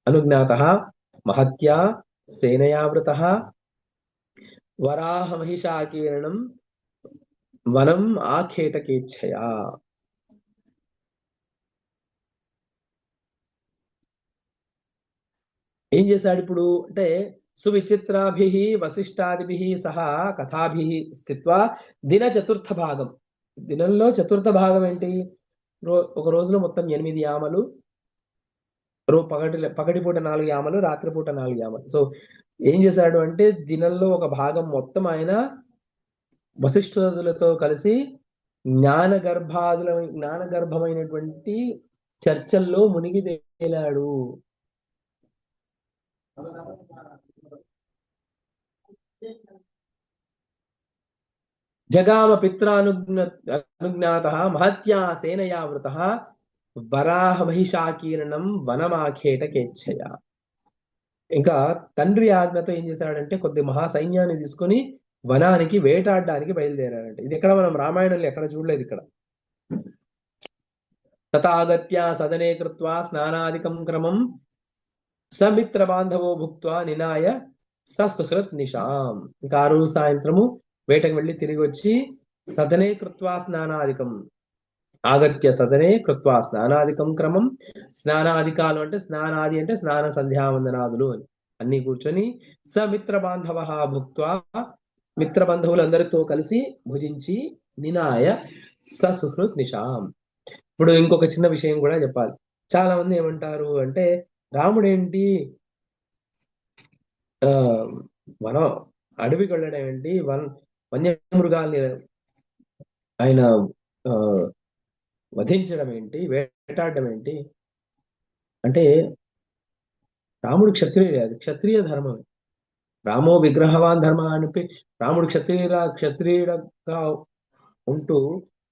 అనుజ్ఞాతః మహత్యా సేనయావృతః వరాహ మహిషాకీర్ణం వనం ఆఖేటకేచ్ఛయా. ఏం చేశాడు ఇప్పుడు అంటే సువిచిత్రాభిః వశిష్టాదిభిః సహా కథాభిః స్థిత్వా దిన చతుర్థ భాగం. దినంలో చతుర్థ భాగం ఏంటి? ఒక రోజులో మొత్తం 8 యామలు, పగటిపూట 4 యామలు, రాత్రిపూట 4 యామలు. సో ఏం చేశాడు అంటే దినంలో ఒక భాగం మొత్తం ఆయన వశిష్ఠులతో కలిసి జ్ఞానగర్భమైనటువంటి చర్చల్లో మునిగి తేలాడు. జగామ పిత్రానుజ్ఞాతః మహత్యా సేనయావృతః వరాహ మహిషాకీర్ణం వనమాఖేటకేచ్ఛయా. ఇంకా తండ్రి ఆజ్ఞతో ఏం చేశాడంటే కొద్ది మహాసైన్యాన్ని తీసుకొని వనానికి వేటాడడానికి బయలుదేరాడంటే. ఇది ఎక్కడ మనం రామాయణంలో ఎక్కడ చూడలేదు. ఇక్కడ తథాగత్య సదనే కృత్వా స్నానాదికం క్రమం సమిత్ర బాంధవో భుక్త్వా నినాయ ససుహృత్ నిశాం. ఇంకా ఆ రోజు సాయంత్రము వేటకు వెళ్ళి తిరిగి వచ్చి సదనే కృత్వా స్నానాదికం, ఆగత్య సదనే కృత్వా స్నానాదికం క్రమం. స్నానాదికాలు అంటే స్నానాది అంటే స్నాన సంధ్యావందనాదులు అని అన్ని కూర్చొని సమిత్ర బాంధవ భుక్త్వా మిత్ర బంధువులందరితో కలిసి భుజించి నినాయ సుహృత్ నిశాం. ఇప్పుడు ఇంకొక చిన్న విషయం కూడా చెప్పాలి. చాలా మంది ఏమంటారు అంటే రాముడేంటి ఆ వనం అడవికి వెళ్ళడం ఏంటి, వన్యమృగాల్ని ఆయన ఆ వధించడం ఏంటి, వేటాడడం ఏంటి అంటే రాముడు క్షత్రియుడు, అది క్షత్రియ ధర్మం. రామో విగ్రహవాన్ ధర్మ అని రాముడు క్షత్రియుడుగా ఉంటూ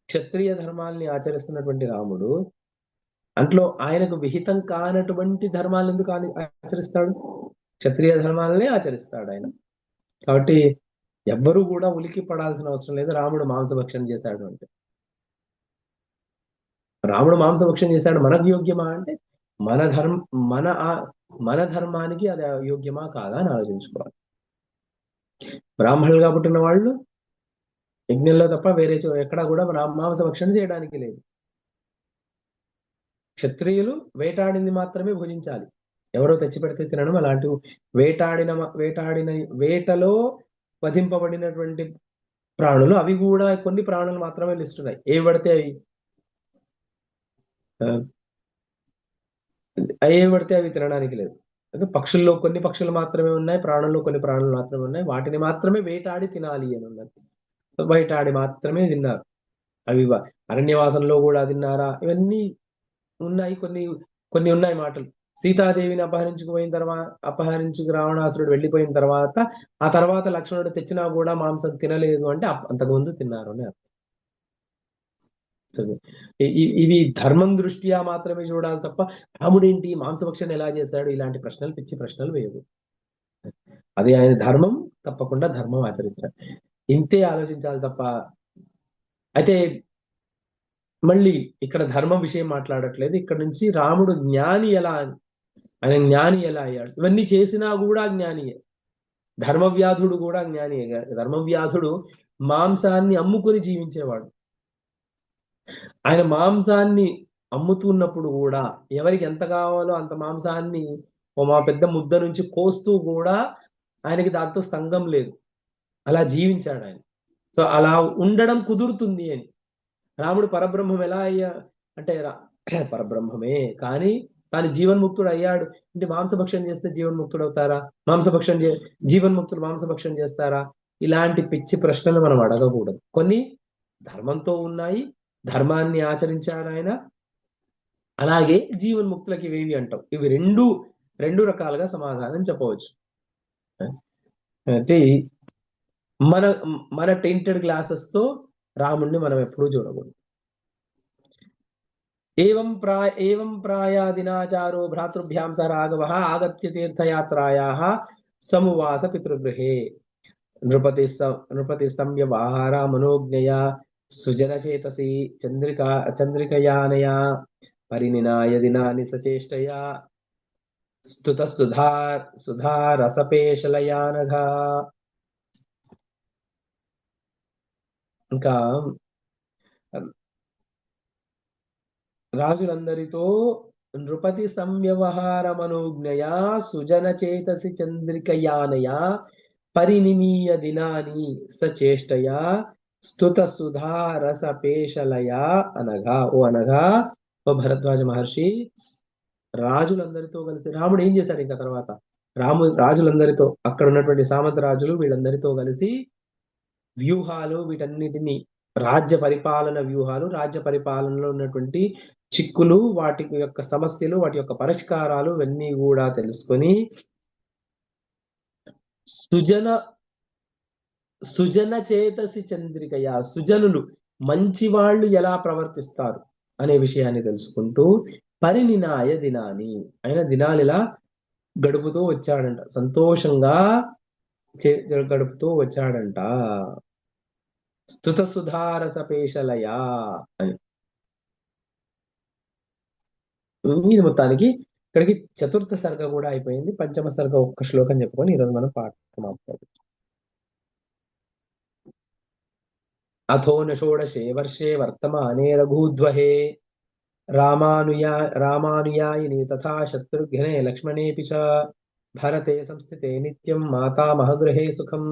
క్షత్రియ ధర్మాల్ని ఆచరిస్తున్నటువంటి రాముడు అంట్లో ఆయనకు విహితం కానటువంటి ధర్మాలను ఎందుకు ఆచరిస్తాడు? క్షత్రియ ధర్మాలనే ఆచరిస్తాడు ఆయన. కాబట్టి ఎవ్వరూ కూడా ఉలికి పడాల్సిన అవసరం లేదు రాముడు మాంసభక్షణ చేశాడు అంటే. రాముడు మాంసభక్షణ చేశాడు మనకు యోగ్యమా అంటే మన మన ధర్మానికి అది యోగ్యమా కాదా అని ఆలోచించుకోవాలి. బ్రాహ్మణులుగా పుట్టిన వాళ్ళు యజ్ఞంలో తప్ప వేరే ఎక్కడా కూడా మాంసభక్షణ చేయడానికి లేదు. క్షత్రియులు వేటాడింది మాత్రమే భుజించాలి, ఎవరో తెచ్చిపెడితే తినడం. అలాంటి వేటాడిన వేటలో వధింపబడినటువంటి ప్రాణులు అవి కూడా కొన్ని ప్రాణులు మాత్రమే లిస్ట్ ఉన్నాయి. ఏవి పడితే అవి తినడానికి లేదు. అయితే పక్షుల్లో కొన్ని పక్షులు మాత్రమే ఉన్నాయి, ప్రాణుల్లో కొన్ని ప్రాణులు మాత్రమే ఉన్నాయి, వాటిని మాత్రమే వేటాడి తినాలి అని ఉన్నది. వేటాడి మాత్రమే తిన్నారు. అవి అరణ్యవాసంలో కూడా తిన్నారా, ఇవన్నీ ఉన్నాయి. కొన్ని ఉన్నాయి మాటలు. సీతాదేవిని అపహరించుకు రావణాసురుడు వెళ్ళిపోయిన తర్వాత ఆ తర్వాత లక్ష్మణుడు తెచ్చినా కూడా మాంసం తినలేదు అంటే అంతకుముందు తిన్నారు అని అర్థం. ఇవి ధర్మం దృష్ట్యా మాత్రమే చూడాలి తప్ప రాముడేంటి మాంసభక్షణ ఎలా చేశాడు ఇలాంటి ప్రశ్నలు, పిచ్చి ప్రశ్నలు వేయదు. అది ఆయన ధర్మం, తప్పకుండా ధర్మం ఆచరించాలి, ఇంతే ఆలోచించాలి తప్ప. అయితే మళ్ళీ ఇక్కడ ధర్మం విషయం మాట్లాడట్లేదు. ఇక్కడ నుంచి రాముడు జ్ఞాని ఎలా, ఆయన జ్ఞాని ఎలా అయ్యాడు, ఇవన్నీ చేసినా కూడా జ్ఞానియే. ధర్మవ్యాధుడు కూడా జ్ఞానియే. ధర్మవ్యాధుడు మాంసాన్ని అమ్ముకొని జీవించేవాడు. ఆయన మాంసాన్ని అమ్ముతున్నప్పుడు కూడా ఎవరికి ఎంత కావాలో అంత మాంసాన్ని మా పెద్ద ముద్ద నుంచి కోస్తూ కూడా ఆయనకి దాంతో సంఘం లేదు, అలా జీవించాడు ఆయన. సో అలా ఉండడం కుదురుతుంది అని. రాముడు పరబ్రహ్మం ఎలా అయ్యా అంటే పరబ్రహ్మమే కానీ తాను జీవన్ముక్తుడు అయ్యాడు అంటే మాంసభక్షణ చేస్తే జీవన్ముక్తుడు అవుతారా? జీవన్ముక్తులు మాంసభక్షణ చేస్తారా? ఇలాంటి పిచ్చి ప్రశ్నలు మనం అడగకూడదు. కొన్ని ధర్మంతో ఉన్నాయి, ధర్మాన్ని ఆచరించాడు ఆయన. అలాగే జీవన్ముక్తులకి ఇవేవి అంటాం. ఇవి రెండు రకాలుగా సమాధానం చెప్పవచ్చు. అంటే మన టెంటెడ్ గ్లాసెస్ తో రాముణ్ణి మనం ఎప్పుడూ చూడకూడదు. ఏవం ప్రాయాదినాచారో భ్రాతృభ్యాం స రాఘవః ఆగత్య తీర్థయాత్రాయాః సమువాస పితృగృహే నృపతి సంవ్యవహార మనోజ్ఞయా సుజనచేతసి చంద్రికయానయా పరినినాయ దినాని సచేష్టయా స్తుత సుధారసపేశలయానఘా. ఇంకా రాజులందరితో నృపతి సంవ్యవహారమనుజ్ఞయా సుజనచేతసి చంద్రికయానయా పరినినీయ దినాని సచేష్టయా స్తుత సుధారసపేశలయా అనగా ఓ భరద్వాజ మహర్షి, రాజులందరితో కలిసి రాముడు ఏం చేశాడు ఇంకా తర్వాత? రాజులందరితో, అక్కడ ఉన్నటువంటి సామంత రాజులు వీళ్ళందరితో కలిసి వ్యూహాలు, వీటన్నిటిని రాజ్య పరిపాలనలో ఉన్నటువంటి చిక్కులు, వాటి యొక్క సమస్యలు, వాటి యొక్క పరిష్కారాలు ఇవన్నీ కూడా తెలుసుకొని సుజన చేతసి చంద్రికయ, సుజనులు మంచి వాళ్ళు ఎలా ప్రవర్తిస్తారు అనే విషయాన్ని తెలుసుకుంటూ పరినినాయ దినాని, ఆయన దినాలు ఇలా గడుపుతూ వచ్చాడంట, సంతోషంగా గడుపుతూ వచ్చాడంట. స్తుత సుధారసపేశలయా అని. ఇది మొత్తానికి ఇక్కడికి చతుర్థ సర్గ కూడా అయిపోయింది. పంచమ సర్గ ఒక్క శ్లోకం చెప్పుకొని ఈరోజు మనం పాఠం ఆపుతాం. అథోన షోడశే వర్షే వర్తమానే రఘూద్వహే రామానుయాయిని తథా శత్రుఘ్నే లక్ష్మణేపి చ భరతే సంస్థితే నిత్యం మాతామహగృహే సుఖం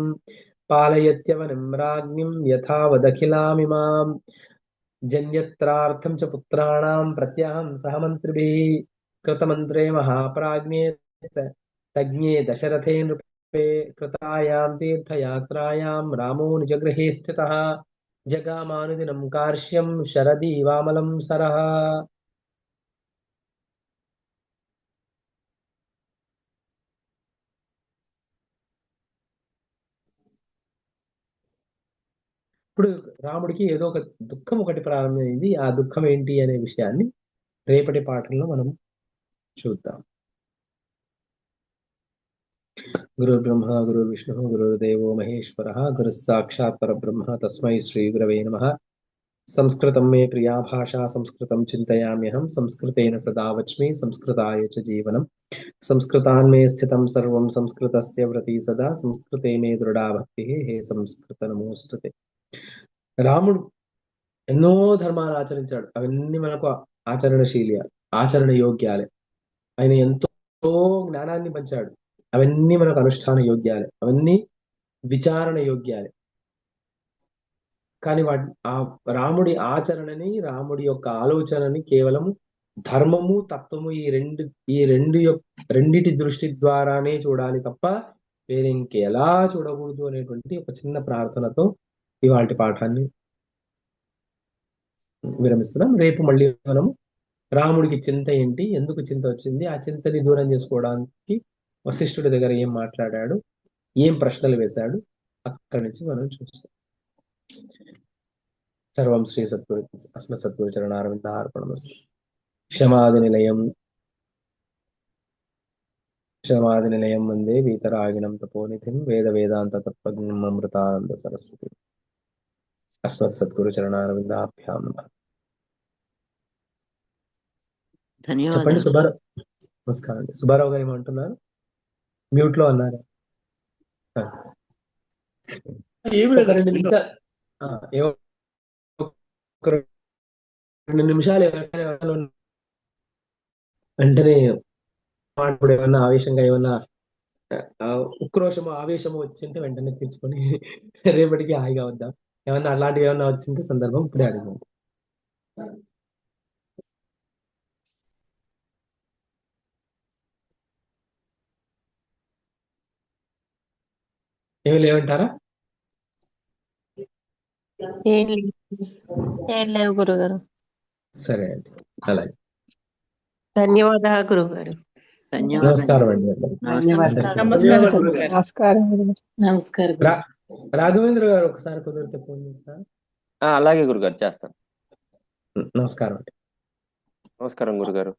పాలయత్యవనం రాజ్ఞిం యథావదఖిలామిమాం జన్యత్రార్థం చ పుత్రాణం ప్రత్యాహం సహమంత్రిభిః కృతమంత్రే మహాప్రాజ్ఞే తజ్ఞే దశరథే నృపే కృతాయాం తీర్థయాత్రాయాం రామో నిజగృహే స్థితః జగామానుదినం కార్ష్యం శరదీవామలం సరః. ఇప్పుడు రాముడికి ఏదో ఒక దుఃఖం ఒకటి ప్రారంభమైంది. ఆ దుఃఖం ఏంటి అనే విషయాన్ని రేపటి పాఠంలో మనం చూద్దాం. గురు బ్రహ్మ గురు విష్ణు గురుదేవో మహేశ్వర గురు సాక్షాత్ పరబ్రహ్మ తస్మై శ్రీ గురవే నమః. సంస్కృతం మే ప్రియా భాషా సంస్కృతం చింతయామ్యహం సంస్కృతేన సదా వచ్మి సంస్కృతాయ చ జీవనం సంస్కృతాన్ మే స్థితం సర్వం సంస్కృతస్య వ్రతి సదా సంస్కృతే మే దృఢా భక్తి హే సంస్కృత నమోస్తుతే. రాముడు ఎన్నో ధర్మాలు ఆచరించాడు. అవన్నీ మనకు ఆచరణ యోగ్యాలే. ఆయన ఎంతో జ్ఞానాన్ని పంచాడు. అవన్నీ మనకు అనుష్ఠాన యోగ్యాలే. అవన్నీ విచారణ యోగ్యాలే. కానీ ఆ రాముడి ఆచరణని, రాముడి యొక్క ఆలోచనని కేవలం ధర్మము తత్వము రెండిటి దృష్టి ద్వారానే చూడాలి తప్ప వేరే ఇంకెలా చూడకూడదు అనేటువంటి ఒక చిన్న ప్రార్థనతో ఇవాళ పాఠాన్ని విరమిస్తున్నాం. రేపు మళ్ళీ మనము రాముడికి చింత ఏంటి, ఎందుకు చింత వచ్చింది, ఆ చింతని దూరం చేసుకోవడానికి వశిష్ఠుడి దగ్గర ఏం మాట్లాడాడు, ఏం ప్రశ్నలు వేశాడు, అక్కడి నుంచి మనం చూస్తాం. సర్వం శ్రీ సద్గురు అస్మత్ సద్గురు చరణారవిందార్పణమస్తు. క్షమాది నిలయం వందే వీతరాగిణం తపోనిధిం వేద వేదాంత తత్వజ్ఞం అమృతానంద సరస్వతి. అస్మత్ సద్గురు చరణారవిందాభ్యాం నమః. చెప్పండి ధన్యవాదాలు. సుబ్బారావు. నమస్కారం అండి. సుబ్బారావు గారు ఏమంటున్నారు? మ్యూట్ లో అన్నారు. ఏమి ఒక లేదు 2 నిమిషాలు ఒక 2 నిమిషాలు వెంటనే ఇప్పుడు ఏమన్నా ఆవేశంగా ఏమన్నా ఉక్రోషము ఆవేశము వచ్చింటే వెంటనే తీసుకొని రేపటికి హాయిగా వద్దాం. ఏమన్నా అలాంటివి ఏమన్నా వచ్చింటే సందర్భం ఇప్పుడే అడిగాం. ఏమి లేవంటారా? ఏం లేవు గురుగారు. సరే అండి, అలాగే. ధన్యవాదాలు గురుగారు. ధన్యవాదాలు. నమస్కారం అండి. ధన్యవాదాలు గురుగారు. నమస్కారం. రాఘవేంద్ర గారు ఒకసారి కుదిరితే ఫోన్ చేస్తారు. అలాగే గురుగారు, చేస్తాను. నమస్కారం అండి. నమస్కారం గురుగారు.